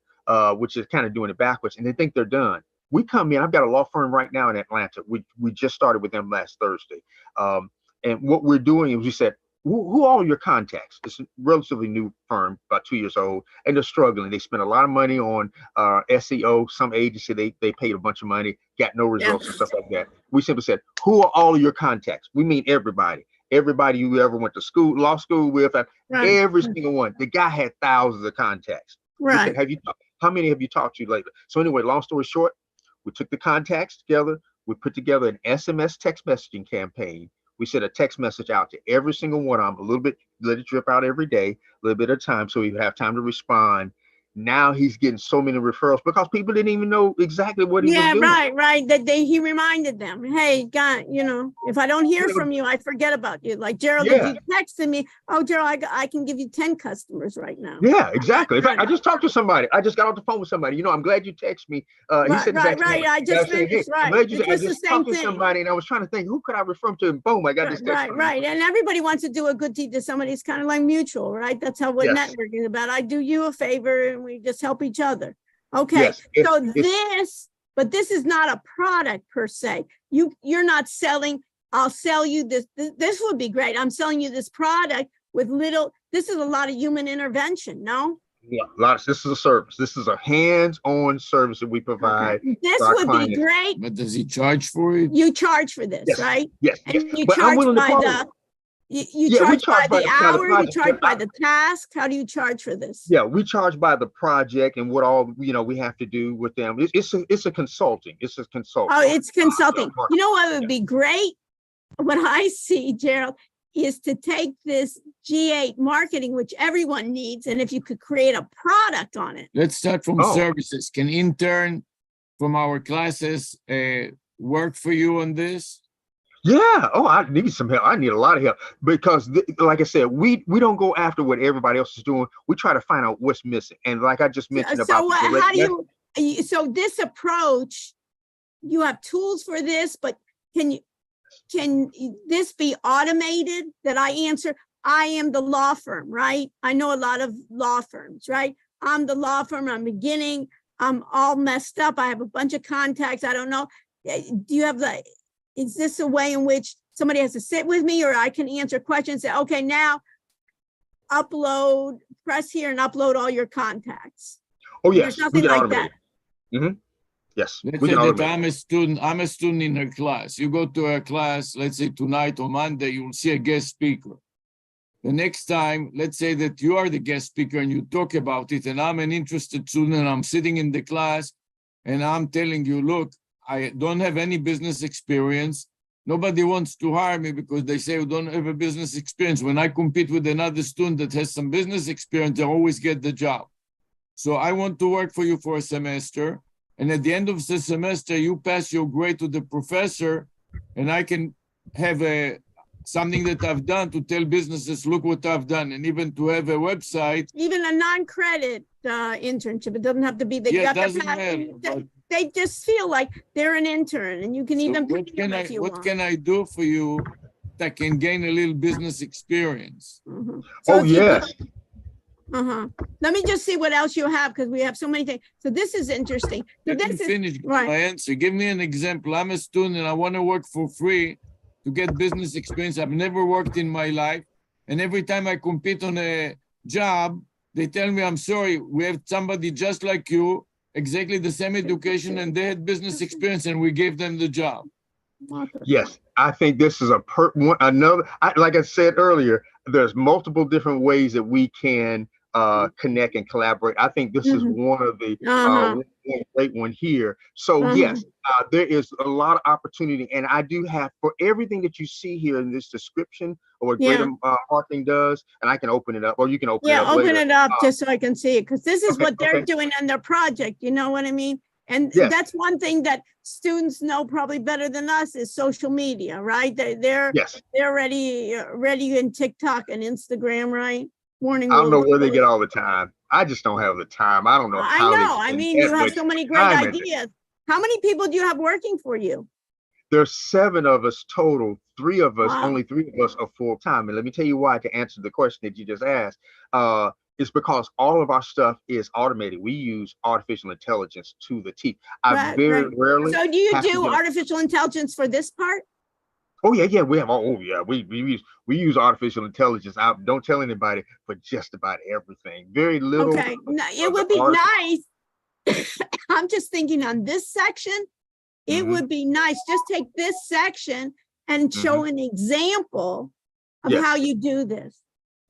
which is kind of doing it backwards, and they think they're done. We come in, I've got a law firm right now in Atlanta. We just started with them last Thursday. And what we're doing is we said, who are all your contacts? It's a relatively new firm, about 2 years old, and they're struggling. They spend a lot of money on SEO. Some agency, they paid a bunch of money, got no results and stuff like that. We simply said, who are all of your contacts? We mean everybody you ever went to law school with, every single one. The guy had thousands of contacts. Right. Said, how many have you talked to lately? So anyway, long story short, we took the contacts together. We put together an SMS text messaging campaign. We sent a text message out to every single one of them, a little bit, let it drip out every day, a little bit of time, so we have time to respond. Now he's getting so many referrals because people didn't even know exactly what he was doing. Yeah, right. He reminded them, hey, God, if I don't hear from you, I forget about you. Like Jerald, if you texted me, oh, Jerald, I can give you 10 customers right now. Yeah, exactly. In fact, I just talked to somebody. I just got off the phone with somebody. I'm glad you texted me. He said, I just finished. Right. I just talked to somebody, and I was trying to think, who could I refer to? And boom, I got this text. Right. And everybody wants to do a good deed to somebody. It's kind of like mutual, right? That's how what networking is about. I do you a favor, and we just help each other. Okay, Yes, so but this is not a product per se. You're not selling, I'll sell you this. This would be great. I'm selling you this product with this is a lot of human intervention, no? yeah, this is a service. This is a hands-on service that we provide. Okay. This our would clients. be great. But does he charge for it? You charge for this, Yes, right? yes, And yes. you But I'm charge willing to by partner. you Yeah, we charge by the kind of hour, you project, charge but by the task. How do you charge for this? Yeah, we charge by the project and what all we have to do with them. It's a consulting. It's a consulting. Oh, it's consulting. You know what would be great? What I see, Jerald, is to take this G8 marketing, which everyone needs, and if you could create a product on it. Let's start from Oh. services. Can intern from our classes work for you on this? Yeah. Oh, I need some help. I need a lot of help because, like I said, we don't go after what everybody else is doing. We try to find out what's missing. And like I just mentioned So how do you? So this approach, you have tools for this, but can this be automated? That I answer. I am the law firm, right? I know a lot of law firms, right? I'm the law firm. I'm beginning. I'm all messed up. I have a bunch of contacts. I don't know. Do you have is this a way in which somebody has to sit with me, or I can answer questions, say, okay, now press here and upload all your contacts? Oh, yes. There's nothing like that. Mm-hmm. Yes. Let's say that I'm a student in her class. You go to her class, let's say tonight or Monday, you'll see a guest speaker. The next time, let's say that you are the guest speaker and you talk about it, and I'm an interested student, and I'm sitting in the class and I'm telling you, look, I don't have any business experience. Nobody wants to hire me because they say you don't have a business experience. When I compete with another student that has some business experience, they always get the job. So I want to work for you for a semester. And at the end of the semester, you pass your grade to the professor, and I can have something that I've done to tell businesses, look what I've done, and even to have a website. Even a non-credit internship. It doesn't have to be that Yeah, it doesn't matter. They just feel like they're an intern, and you can even what can I do for you that can gain a little business experience? Mm-hmm. Oh, yes. Let me just see what else you have, because we have so many things. So this is interesting. So Let me finish my answer. Give me an example. I'm a student and I want to work for free to get business experience. I've never worked in my life. And every time I compete on a job, they tell me, I'm sorry, we have somebody just like you, exactly the same education, and they had business experience, and we gave them the job. Yes, I think this is like I said earlier, there's multiple different ways that we can connect and collaborate. I think this is one of the one great one here. So yes, there is a lot of opportunity, and I do have for everything that you see here in this description or what Greater Marketing does, and I can open it up, or you can open it up. Open it up just so I can see it, because this is what they're doing in their project. You know what I mean? And that's one thing that students know probably better than us is social media, right? They're already in TikTok and Instagram, right? Morning. I don't know where they get all the time. I just don't have the time. I don't know. I know. I mean, you have so many great ideas. How many people do you have working for you? There's 7 of us total. 3 of us, only 3 of us are full time. And let me tell you why, to answer the question that you just asked. It's because all of our stuff is automated. We use artificial intelligence to the T. I very rarely. So do you do artificial intelligence for this part? Oh yeah, we have. We use artificial intelligence. Don't tell anybody, but just about everything. Very little. Okay, it would be nice. I'm just thinking on this section, it would be nice. Just take this section and show an example of how you do this.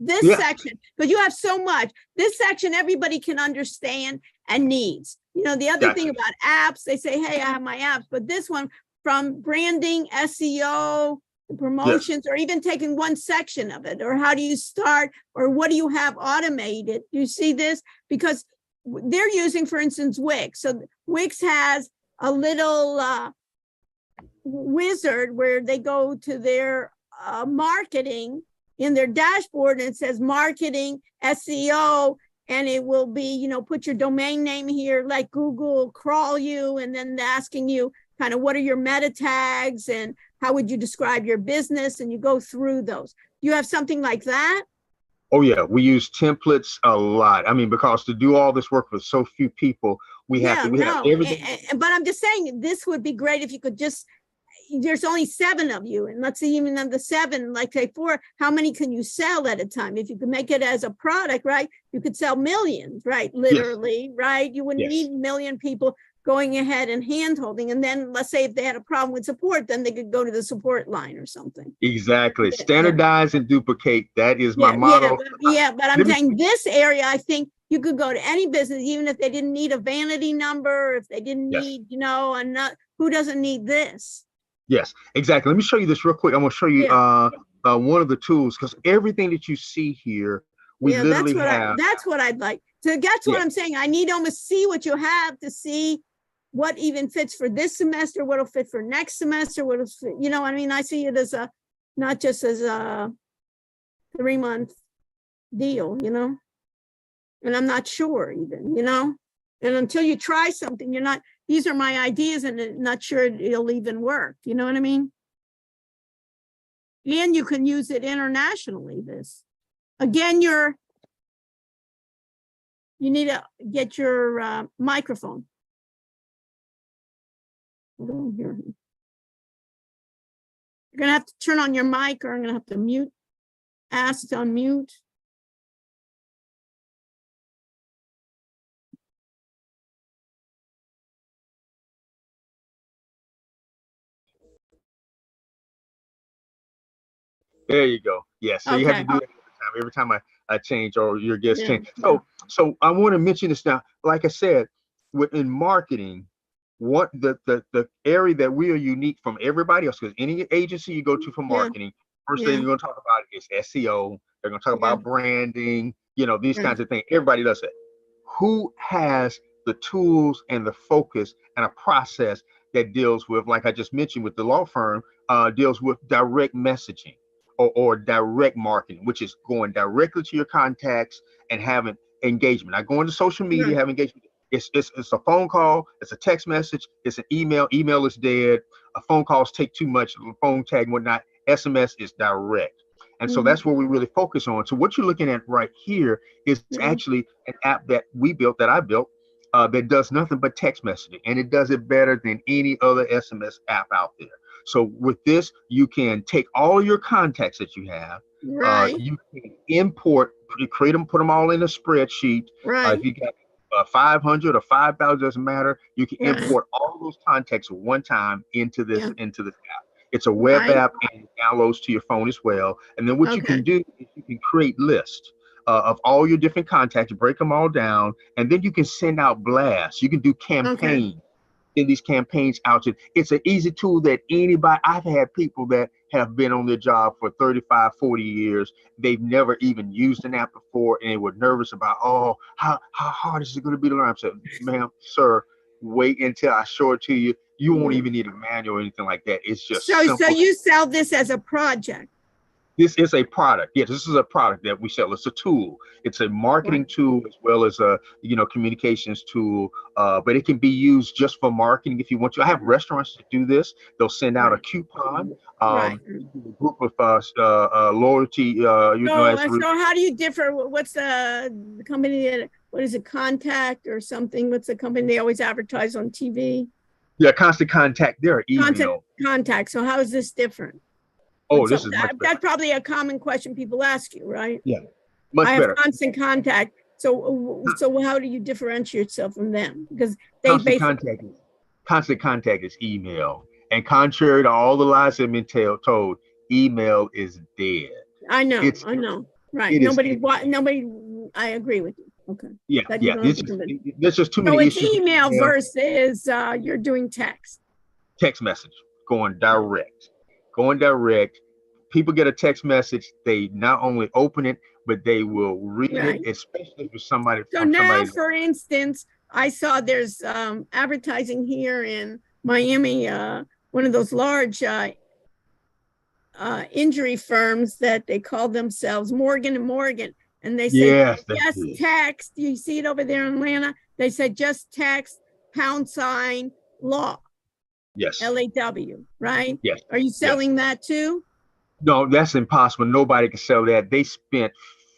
This section, because you have so much. This section everybody can understand and needs. You know, the other thing about apps, they say, hey, I have my apps, but this one, from branding, SEO, promotions, or even taking one section of it, or how do you start, or what do you have automated? You see this? Because they're using, for instance, Wix. So Wix has a little wizard where they go to their marketing in their dashboard, and it says marketing, SEO, and it will be, you know, put your domain name here, like Google crawl you, and then asking you kind of what are your meta tags and how would you describe your business, and you go through those. You have something like that? Oh yeah, we use templates a lot. I mean, because to do all this work with so few people, we have everything. But I'm just saying this would be great if you could just, there's only 7 of you, and let's say even of the 7, like say 4, how many can you sell at a time? If you could make it as a product, right, you could sell millions, right? Literally, yes. Right? You wouldn't need a million people going ahead and hand holding. And then let's say if they had a problem with support, then they could go to the support line or something. Exactly. Standardize and duplicate. That is my motto. But I'm saying this area, I think you could go to any business, even if they didn't need a vanity number, if they didn't need, you know, who doesn't need this? Yes, exactly. Let me show you this real quick. I'm going to show you one of the tools, because everything that you see here, we literally have. That's what I'd like. So that's what I'm saying. I need to almost see what you have to see what even fits for this semester, what'll fit for next semester, what'll fit, you know, I mean, I see it as a, not just as a 3-month deal, you know, and I'm not sure even, you know, and until you try something, you're not, these are my ideas and I'm not sure it'll even work. You know what I mean? And you can use it internationally, this. Again, you need to get your microphone. You're gonna have to turn on your mic, or I'm gonna have to mute, ask to unmute. There you go. Yeah, so you have to do it every time I change, or your guest change. So I want to mention this now. Like I said, within marketing, what the area that we are unique from everybody else, because any agency you go to for marketing, first thing you're going to talk about is SEO. They're going to talk about branding, you know, these kinds of things. Everybody does it. Who has the tools and the focus and a process that deals with, like I just mentioned with the law firm, deals with direct messaging or direct marketing, which is going directly to your contacts and having engagement. Not going to social media, have engagement. It's a phone call, it's a text message, it's an email. Email is dead. Phone calls take too much, phone tag and whatnot. SMS is direct. And so that's what we really focus on. So what you're looking at right here is actually an app that I built, that does nothing but text messaging, and it does it better than any other SMS app out there. So with this, you can take all your contacts that you have, you can import, create them, put them all in a spreadsheet. If you got 500 or 5,000, doesn't matter. You can import all those contacts at one time into this app. It's a web app, and it downloads to your phone as well. And then what you can do is you can create lists of all your different contacts, break them all down, and then you can send out blasts. You can do campaigns. In these campaigns out to, it's an easy tool that anybody, I've had people that have been on their job for 35, 40 years. They've never even used an app before, and they were nervous about, oh, how hard is it going to be to learn? I said, ma'am, sir, wait until I show it to you. You won't even need a manual or anything like that. It's just so you sell this as a project. This is a product. Yes, this is a product that we sell. It's a tool. It's a marketing tool as well as a communications tool. But it can be used just for marketing if you want to. I have restaurants that do this. They'll send out a coupon. A group of loyalty. So how do you differ? What's the company? What is it? Contact or something? What's the company they always advertise on TV? Yeah, Constant Contact. They're email. Contact. So how is this different? Oh, this is much better. That's probably a common question people ask you, right? Yeah, much better. I have Constant Contact. So how do you differentiate yourself from them? Because they Constant Contact is email, and contrary to all the lies that have been told, email is dead. I know. Right. Nobody. I agree with you. Okay. Yeah. There's just too many issues. So it's email versus you're doing text. Text message going direct. People get a text message, they not only open it, but they will read it, especially for somebody. So now, for instance, I saw there's advertising here in Miami, one of those large injury firms that they call themselves Morgan & Morgan. And they say, just text. You see it over there in Atlanta. They said, just text #law. Yes. LAW, right? Yes. Are you selling that too? No, that's impossible. Nobody can sell that. They spent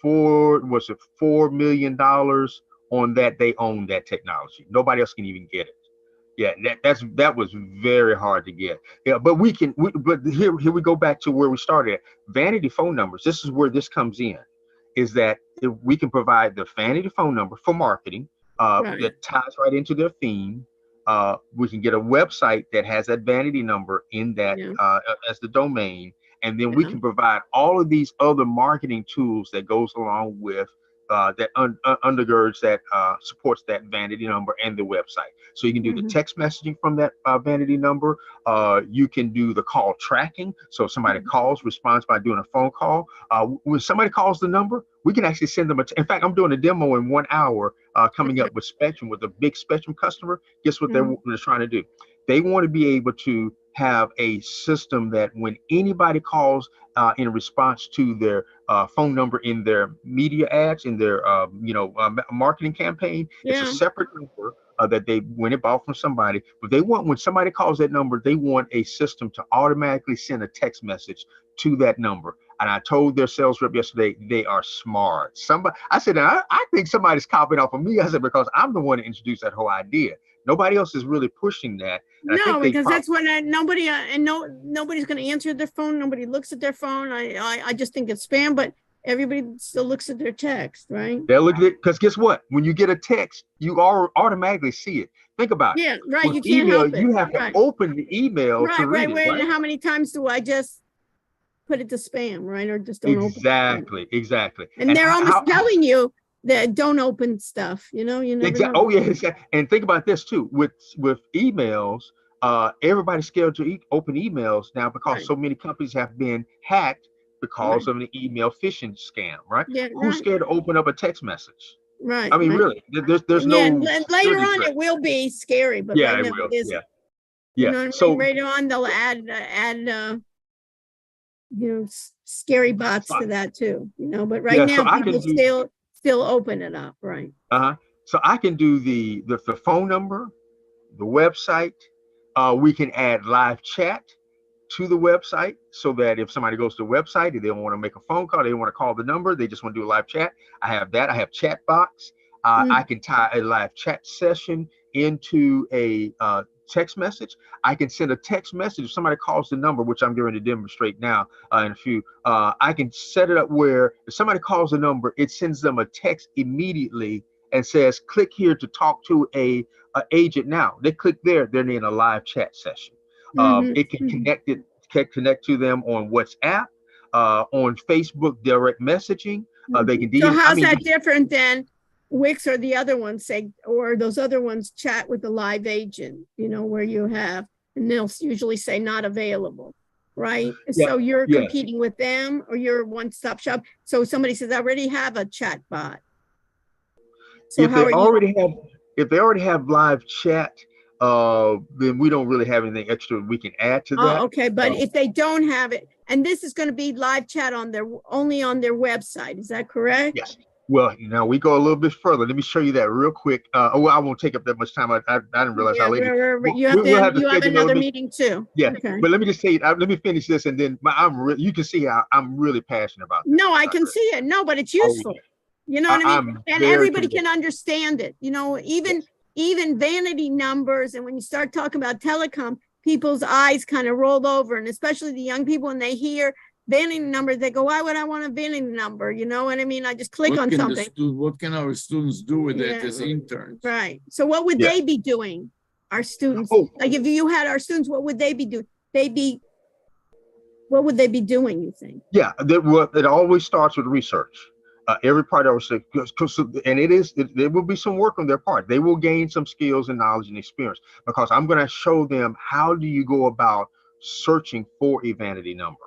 $4 million on that. They own that technology. Nobody else can even get it. Yeah, that was very hard to get. Yeah, but but here we go back to where we started at. Vanity phone numbers. This is where this comes in, is that if we can provide the vanity phone number for marketing, that ties right into their theme. We can get a website that has that vanity number in that as the domain, and then we can provide all of these other marketing tools that goes along with that undergirds that supports that vanity number and the website. So you can do the text messaging from that vanity number. You can do the call tracking. So if somebody calls, responds by doing a phone call. When somebody calls the number, we can actually send them in fact, I'm doing a demo in 1 hour coming up with Spectrum, with a big Spectrum customer. Guess what they're trying to do? They want to be able to have a system that when anybody calls in response to their phone number in their media ads, in their marketing campaign, it's a separate number that they went and bought from somebody. But they want, when somebody calls that number, they want a system to automatically send a text message to that number. And I told their sales rep yesterday, they are smart. I said, I think somebody's copying off of me. I said, because I'm the one that introduced that whole idea. Nobody else is really pushing that. And no, because that's what nobody's going to answer their phone. Nobody looks at their phone. I just think it's spam, but everybody still looks at their text, right? They'll look at it, because guess what? When you get a text, you automatically see it. Think about it. Yeah, right. With you can't email, help it. you have to open the email to read it. Right. And how many times do I just put it to spam, right? Or just don't open it. Exactly. And they're almost telling you that don't open stuff, you never know. Oh yeah, exactly. And think about this too, with emails, everybody's scared to open emails now because so many companies have been hacked because of an email phishing scam, right? Yeah, who's scared to open up a text message? Right. I mean, really, there's no. And later on, it will be scary, but right now it isn't. Yeah. You know what I mean? Later on, they'll add scary bots to that too. But right now, people still open it up, right? So I can do the phone number, the website. We can add live chat to the website, so that if somebody goes to the website, if they don't want to make a phone call, they don't want to call the number, they just want to do a live chat. I have that. I have chat box. I can tie a live chat session into a text message. I can send a text message if somebody calls the number, which I'm going to demonstrate now in a few. I can set it up where if somebody calls the number, it sends them a text immediately and says, click here to talk to a agent now. They click there, they're in a live chat session. It can connect to them on WhatsApp, on Facebook direct messaging. They can So how's that different than Wix or the other ones or those other ones chat with the live agent, where you have, and they'll usually say not available, right? So you're competing with them, or you're a one-stop shop. So somebody says, I already have a chat bot. So if they already have live chat, then we don't really have anything extra we can add to that. Okay, but if they don't have it, and this is going to be live chat only on their website, is that correct? Yes. Well, now we go a little bit further. Let me show you that real quick. I won't take up that much time. I didn't realize how late. You have another meeting too. Yeah, okay. But let me just say, let me finish this, and then you can see how I'm really passionate about this. No, I can see it. No, but it's useful. You know what I mean? And everybody can understand it. Even vanity numbers, and when you start talking about telecom, people's eyes kind of roll over, and especially the young people, when they hear vanity numbers, they go, why would I want a vanity number? You know what I mean? I just click on something. What can our students do with it as interns? Right. So what would they be doing? Our students, like if you had our students, what would they be doing? What would they be doing, you think? Yeah, it always starts with research. Every part of it, and there will be some work on their part. They will gain some skills and knowledge and experience, because I'm going to show them how do you go about searching for a vanity number.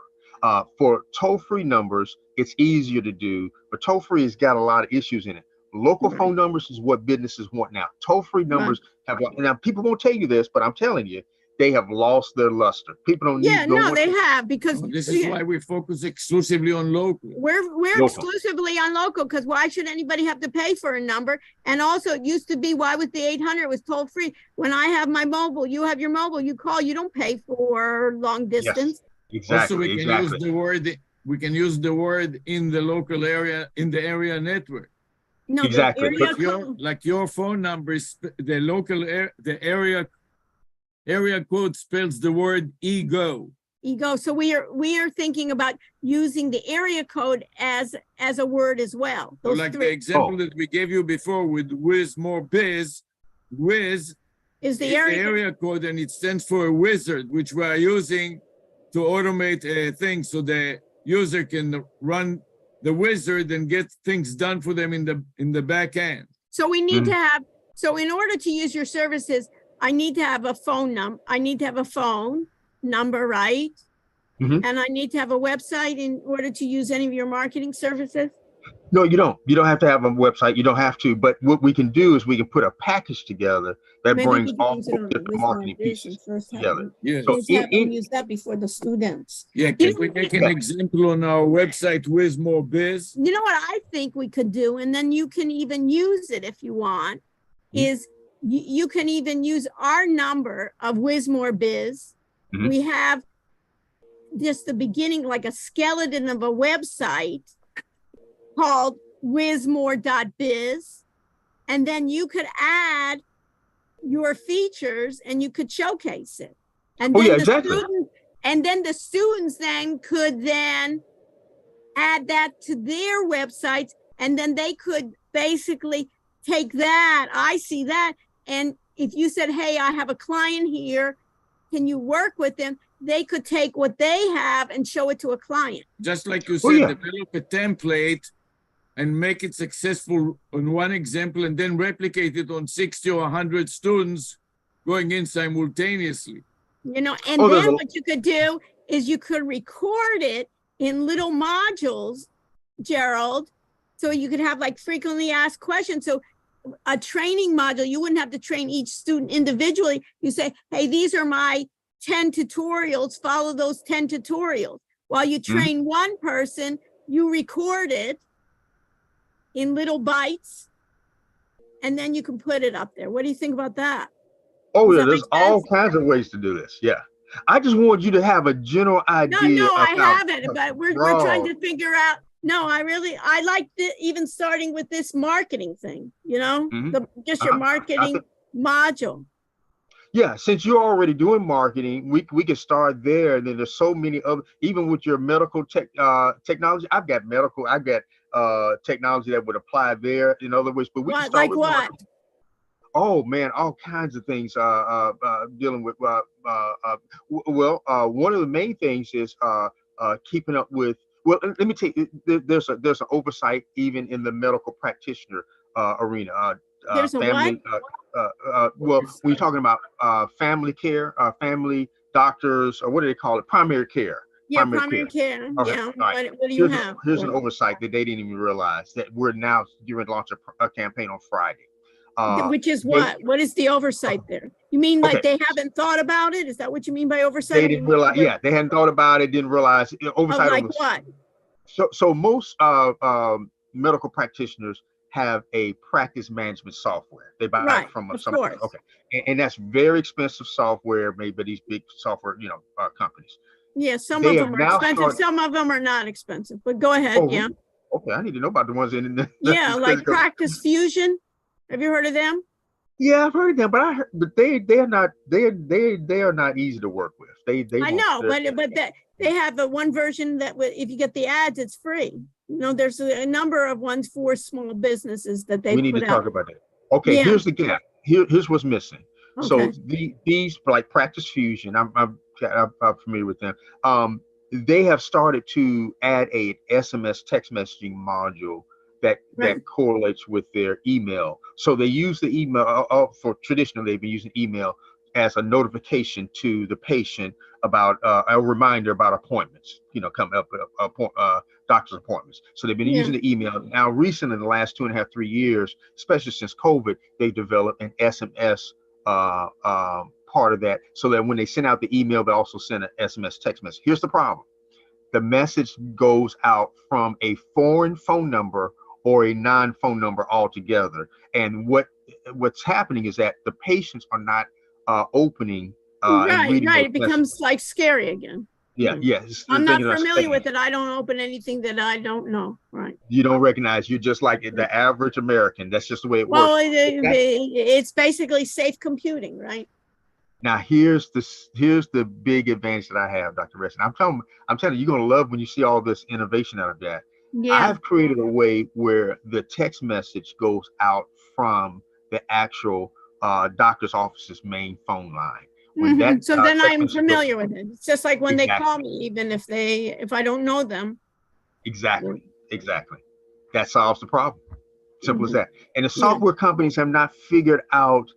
For toll-free numbers, it's easier to do, but toll-free has got a lot of issues in it. Local phone numbers is what businesses want now. Toll-free numbers have, now people won't tell you this, but I'm telling you, they have lost their luster. People don't need. They have, because this is why we focus exclusively on local. We're exclusively on local, because why should anybody have to pay for a number? And also, it used to be, why was the 800 was toll free? When I have my mobile, you have your mobile, you call, you don't pay for long distance. Yes, exactly. Also, we can use the word we can use the word in the local area, in the area network. No, Exactly. the area Like your, code. like your phone number is the local the area code spells the word ego. Ego. So we are thinking about using the area code as a word as well. So Those like the three example that we gave you before with Wiz More Biz, Wiz is the is the area. area code, and it stands for a wizard, which we are using to automate a thing so the user can run the wizard and get things done for them in the back end. So we need to have, so in order to use your services, I need to have a phone number, right? Mhm. And I need to have a website in order to use any of your marketing services. No, you don't. You don't have to have a website. You don't have to. But what we can do is we can put a package together that Maybe brings we can all use it on the different Wisdom marketing Biz pieces and first have together. them- Yes. So Let's have them in- use that before the students. Yeah, can we make an example on our website, Wiz More Biz? You know what I think we could do, and then you can even use it if you want, is you can even use our number of Wismore Biz. Mhm. We have just the beginning, like a skeleton of a website called wismore.biz. And then you could add your features and you could showcase it. And Oh, then yeah, the exactly. students then could then add that to their websites, and then they could basically take that, I see that, and if you said, hey, I have a client here, can you work with them? They could take what they have and show it to a client. Just like you Oh, said, yeah. develop a template and make it successful on one example and then replicate it on 60 or 100 students going in simultaneously. You know, and Oh, there's then a- what you could do is you could record it in little modules, Jerald, so you could have like frequently asked questions. So a training module, you wouldn't have to train each student individually. You say, hey, these are my 10 tutorials, follow those 10 tutorials. While you train one person, you record it in little bites, and then you can put it up there. What do you think about that? Oh, Does yeah, that there's make all sense? kinds of ways to do this. Yeah. I just want you to have a general idea. No, I about haven't, but we're broad. trying to figure out. No, I like even starting with this marketing thing, you know, just your marketing module. Yeah, since you're already doing marketing, we can start there. And then there's so many other, even with your medical technology. I've got technology that would apply there. In other words, but we can What, start like with what? marketing. Oh man, all kinds of things dealing with. One of the main things is keeping up with. Well, let me tell you, there's an oversight even in the medical practitioner arena. There's a Family. Well, when you're talking about family care, family doctors, or what do they call it? Primary care. Yeah, primary care. Okay, Yeah. all right. What do you Here's have? Here's an oversight that they didn't even realize that we're now doing launch a campaign on Friday. Which is what? What is the oversight there? You mean like they haven't thought about it? Is that what you mean by oversight? They didn't realize. Yeah, they hadn't thought about it. Didn't realize oversight. Like what? So most medical practitioners have a practice management software. They buy it from some. Okay, and that's very expensive software made by these big software companies. Yeah, some of them are expensive. Some of them are not expensive. But go ahead. Oh, yeah. Okay, I need to know about the ones in. Yeah, like Practice Fusion. Have you heard of them? Yeah, I've heard of them, but they are not easy to work with. I know, but they have one version that if you get the ads, it's free. You know, there's a number of ones for small businesses that they. We need to talk about that. Okay, here's the gap. Here's what's missing. Okay. So these like Practice Fusion, I'm familiar with them. They have started to add a SMS text messaging module that correlates with their email. So they use the email for traditionally they've been using email as a notification to the patient about a reminder about appointments, coming up doctor's appointments. So they've been using the email. Now recently in the last 2.5, 3 years, especially since COVID, they've developed an SMS part of that so that when they send out the email, they also send an SMS text message. Here's the problem. The message goes out from a foreign phone number or a non-phone number altogether. And what's happening is that the patients are not opening and reading. Right. It becomes like scary again. Yeah, yes. I'm not familiar with it. I don't open anything that I don't know. Right. You don't recognize. You're just like the average American. That's just the way it Well, works. it's basically safe computing, right? Now here's the big advantage that I have, Dr. Reston. I'm telling you, you're gonna love when you see all this innovation out of that. Yeah. I've created a way where the text message goes out from the actual doctor's office's main phone line. When that, so then I'm goes- familiar with it. It's just like when they Exactly. call me, even if I don't know them. Exactly. That solves the problem. Simple as that. And the software companies have not figured out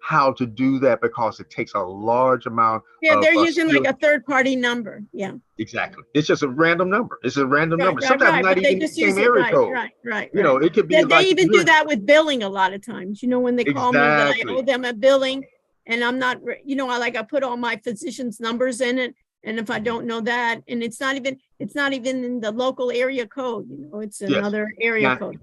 how to do that because it takes a large amount. They're using like a third-party number. Yeah. Exactly. It's just a random number. It's a random number. Right, Sometimes not but even the same area code. Right. You know, it could be. They even do that with billing a lot of times. You know, when they call me that I owe them a billing, and I'm not. You know, I put all my physicians' numbers in it, and if I don't know that, and it's not even in the local area code. You know, it's another area code.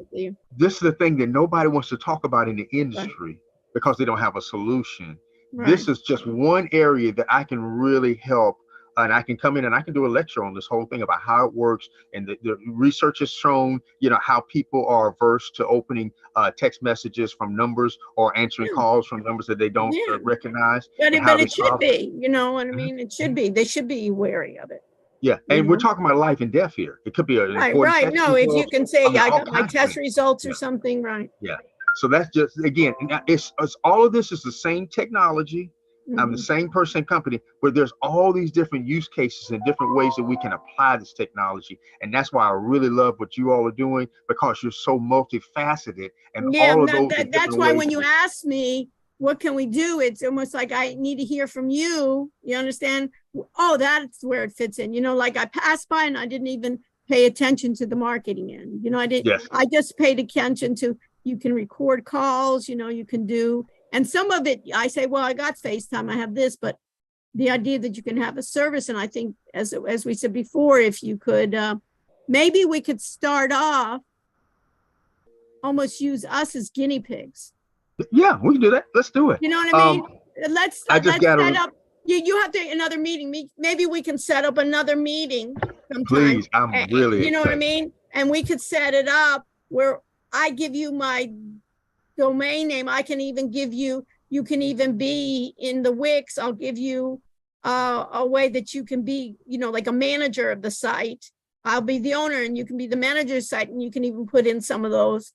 This is the thing that nobody wants to talk about in the industry because they don't have a solution. Right. This is just one area that I can really help. And I can come in and I can do a lecture on this whole thing about how it works. And the research has shown, you know, how people are averse to opening text messages from numbers or answering calls from numbers that they don't recognize. But it should be, you know what I mean? It should be. They should be wary of it. Yeah, and we're talking about life and death here. It could be an right. No, if you can say, I got my test results or something, right? Yeah. So that's just, again, it's all of this is the same technology. I'm the same person, company, but there's all these different use cases and different ways that we can apply this technology. And that's why I really love what you all are doing, because you're so multifaceted. And all of those that's why when you ask me, what can we do? It's almost like I need to hear from you. You understand? Oh, that's where it fits in. You know, like I passed by and I didn't even pay attention to the marketing end. You know, I didn't. Yes. I just paid attention to, you can record calls, you know, you can do. And some of it, I say, well, I got FaceTime, I have this, but the idea that you can have a service. And I think, as we said before, if you could, maybe we could start off, almost use us as guinea pigs. Yeah, we can do that. Let's do it. You know what I mean? Let's set up, you have to, another meeting. Maybe we can set up another meeting sometime. Please, I'm really You know what I mean? And we could set it up where I give you my domain name. I can even give you, you can even be in the Wix. I'll give you a way that you can be, you know, like a manager of the site. I'll be the owner and you can be the manager of the site, and you can even put in some of those,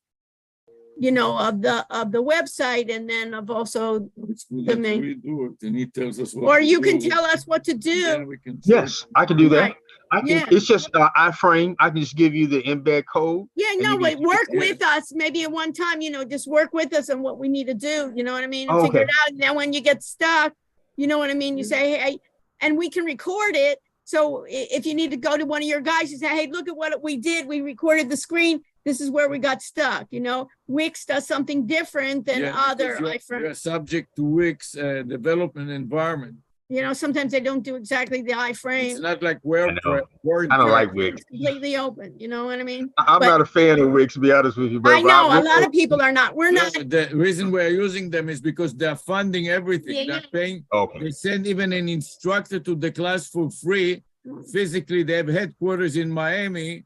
you know, of the website, and then of also the main. We do it, and he tells us what or you can tell us what to do. Yes, I can do that. Right. I can, it's just iframe. I can just give you the embed code. Yeah, no, but work with us. Maybe at one time, you know, just work with us on what we need to do. You know what I mean? And figure it out. And then when you get stuck, you know what I mean? You say, hey, and we can record it. So if you need to go to one of your guys, you say, hey, look at what we did. We recorded the screen. This is where we got stuck. You know, Wix does something different than other. You're subject to Wix development environment. You know, sometimes they don't do exactly the iframe. It's not like WordPress. I don't like Wix. It's completely open. You know what I mean? I'm not a fan of Wix, to be honest with you. I know a lot of people are not. We're not. The reason we're using them is because they're funding everything. They're paying. They send even an instructor to the class for free. Physically, they have headquarters in Miami,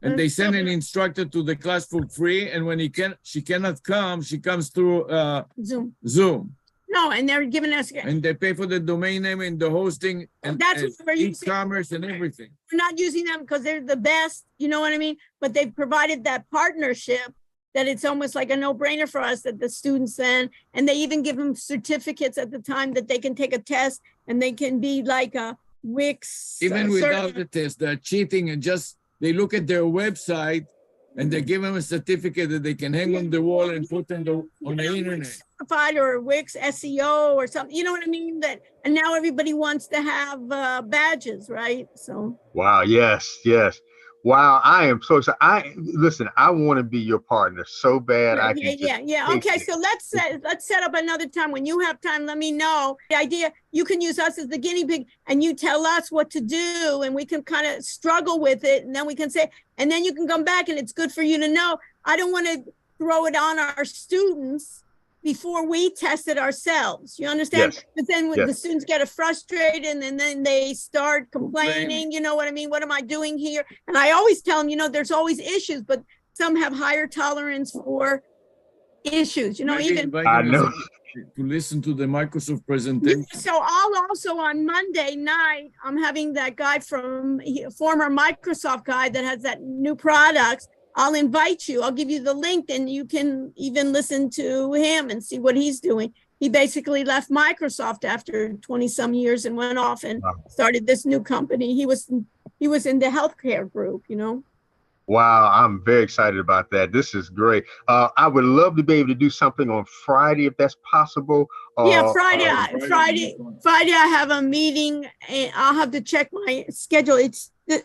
and they send an instructor to the class for free. And when she cannot come, she comes through Zoom. No, and they're giving us. And they pay for the domain name and the hosting and that's what we're using. E-commerce and everything. We're not using them because they're the best, you know what I mean? But they've provided that partnership that it's almost like a no-brainer for us that the students then, and they even give them certificates at the time that they can take a test and they can be like a Wix. Even without the test, they're cheating and just, they look at their website and they give them a certificate that they can hang on the wall and put on the internet. Or Wix SEO or something, you know what I mean? That, and now everybody wants to have badges, right? So. Wow. Yes. Wow. I am so excited. I want to be your partner so bad. Yeah. Okay. So let's set up another time. When you have time, let me know. The idea, you can use us as the guinea pig and you tell us what to do and we can kind of struggle with it. And then we can say, and then you can come back and it's good for you to know. I don't want to throw it on our students before we test it ourselves. You understand? Yes. But then when Yes. the students get frustrated and then they start complaining, you know what I mean? What am I doing here? And I always tell them, you know, there's always issues, but some have higher tolerance for issues, you know, Maybe even. invite I them know. to listen to the Microsoft presentation. So I'll also on Monday night, I'm having that guy from former Microsoft guy that has that new products. I'll invite you. I'll give you the link and you can even listen to him and see what he's doing. He basically left Microsoft after 20 some years and went off and Wow. started this new company. He was in the healthcare group, you know. Wow, I'm very excited about that. This is great. I would love to be able to do something on Friday if that's possible. Yeah, Friday I have a meeting and I'll have to check my schedule.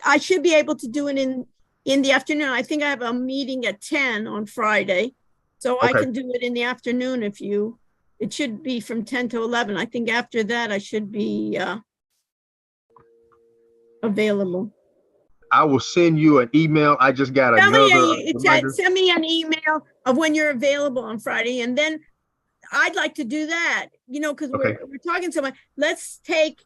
I should be able to do it in the afternoon. I think I have a meeting at 10 on Friday. So I Okay. can do it in the afternoon it should be from 10 to 11. I think after that I should be available. I will send you an email. I just got another Send me an email of when you're available on Friday. And then I'd like to do that, you know, because Okay. we're talking so much. Let's take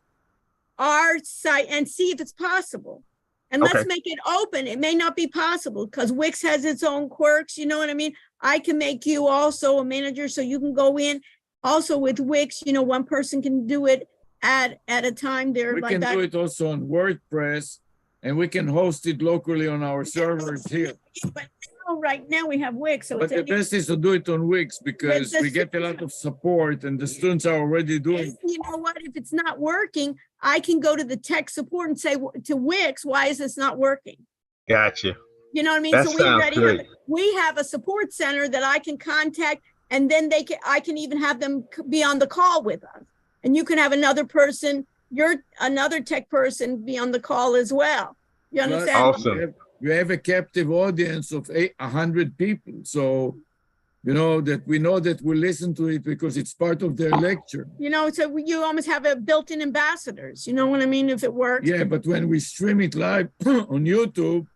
our site and see if it's possible. And let's Okay. make it open. It may not be possible because Wix has its own quirks. You know what I mean? I can make you also a manager so you can go in. Also with Wix, you know, one person can do it at a time. They're We like can that. do it also on WordPress, and we can host it locally on our servers here. But right now we have Wix. So But it's the best is to do it on Wix because we get a lot of support and the students are already doing. You know what? If it's not working, I can go to the tech support and say to Wix, why is this not working? Gotcha. You know what I mean? That So sounds great. we have a support center that I can contact, and then I can even have them be on the call with us. And you can have another person, another tech person be on the call as well. You understand? Awesome. You have a captive audience of 100 people. So, you know, that we know that we listen to it because it's part of their lecture. You know, so you almost have a built-in ambassadors. You know what I mean? If it works. Yeah, but when we stream it live on YouTube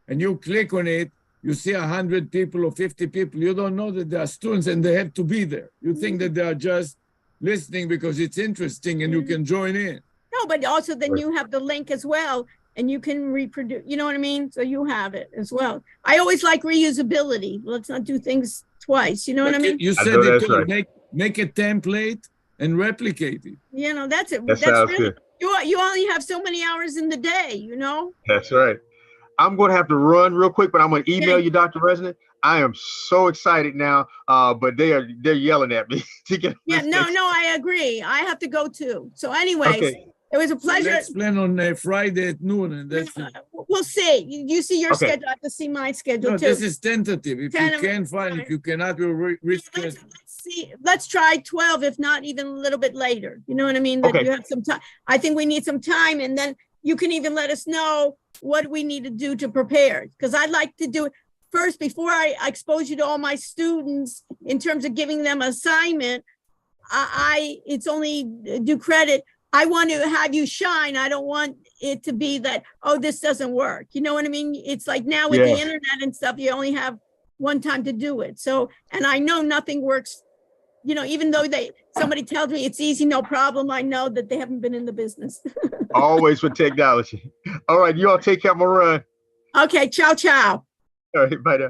and you click on it, you see 100 people or 50 people. You don't know that they are students and they have to be there. You think that they are just listening because it's interesting and you can join in. No, but also then you have the link as well and you can reproduce, you know what I mean? So you have it as well. I always like reusability. Let's not do things twice. You know what I mean? You I said know it that's too. right. Make a template and replicate it. You know, that's it. That That's sounds really, good. you only have so many hours in the day, you know? That's right. I'm going to have to run real quick, but I'm going to email you, Dr. Resnick. I am so excited now, but they're yelling at me to get. Yeah, no, I agree. I have to go too. So anyways, Okay. it was a pleasure. Let's plan on Friday at noon, and that's it. We'll see. You see your Okay. schedule. I have to see my schedule No, too. this is tentative. If you 10 can, fine. If you cannot, we'll reschedule. Let's see. Let's try 12, if not even a little bit later. You know what I mean? That Okay. you have some time. I think we need some time, and then you can even let us know what we need to do to prepare. Because I'd like to do it first before I expose you to all my students in terms of giving them assignment. It's only due credit. I want to have you shine. I don't want it to be that, oh, this doesn't work. You know what I mean? It's like now with the internet and stuff, you only have one time to do it. So, and I know nothing works, you know, even though somebody tells me it's easy, no problem. I know that they haven't been in the business. Always with technology. All right. You all take care. I'm going to run. Okay. Ciao, ciao. All right. Bye now.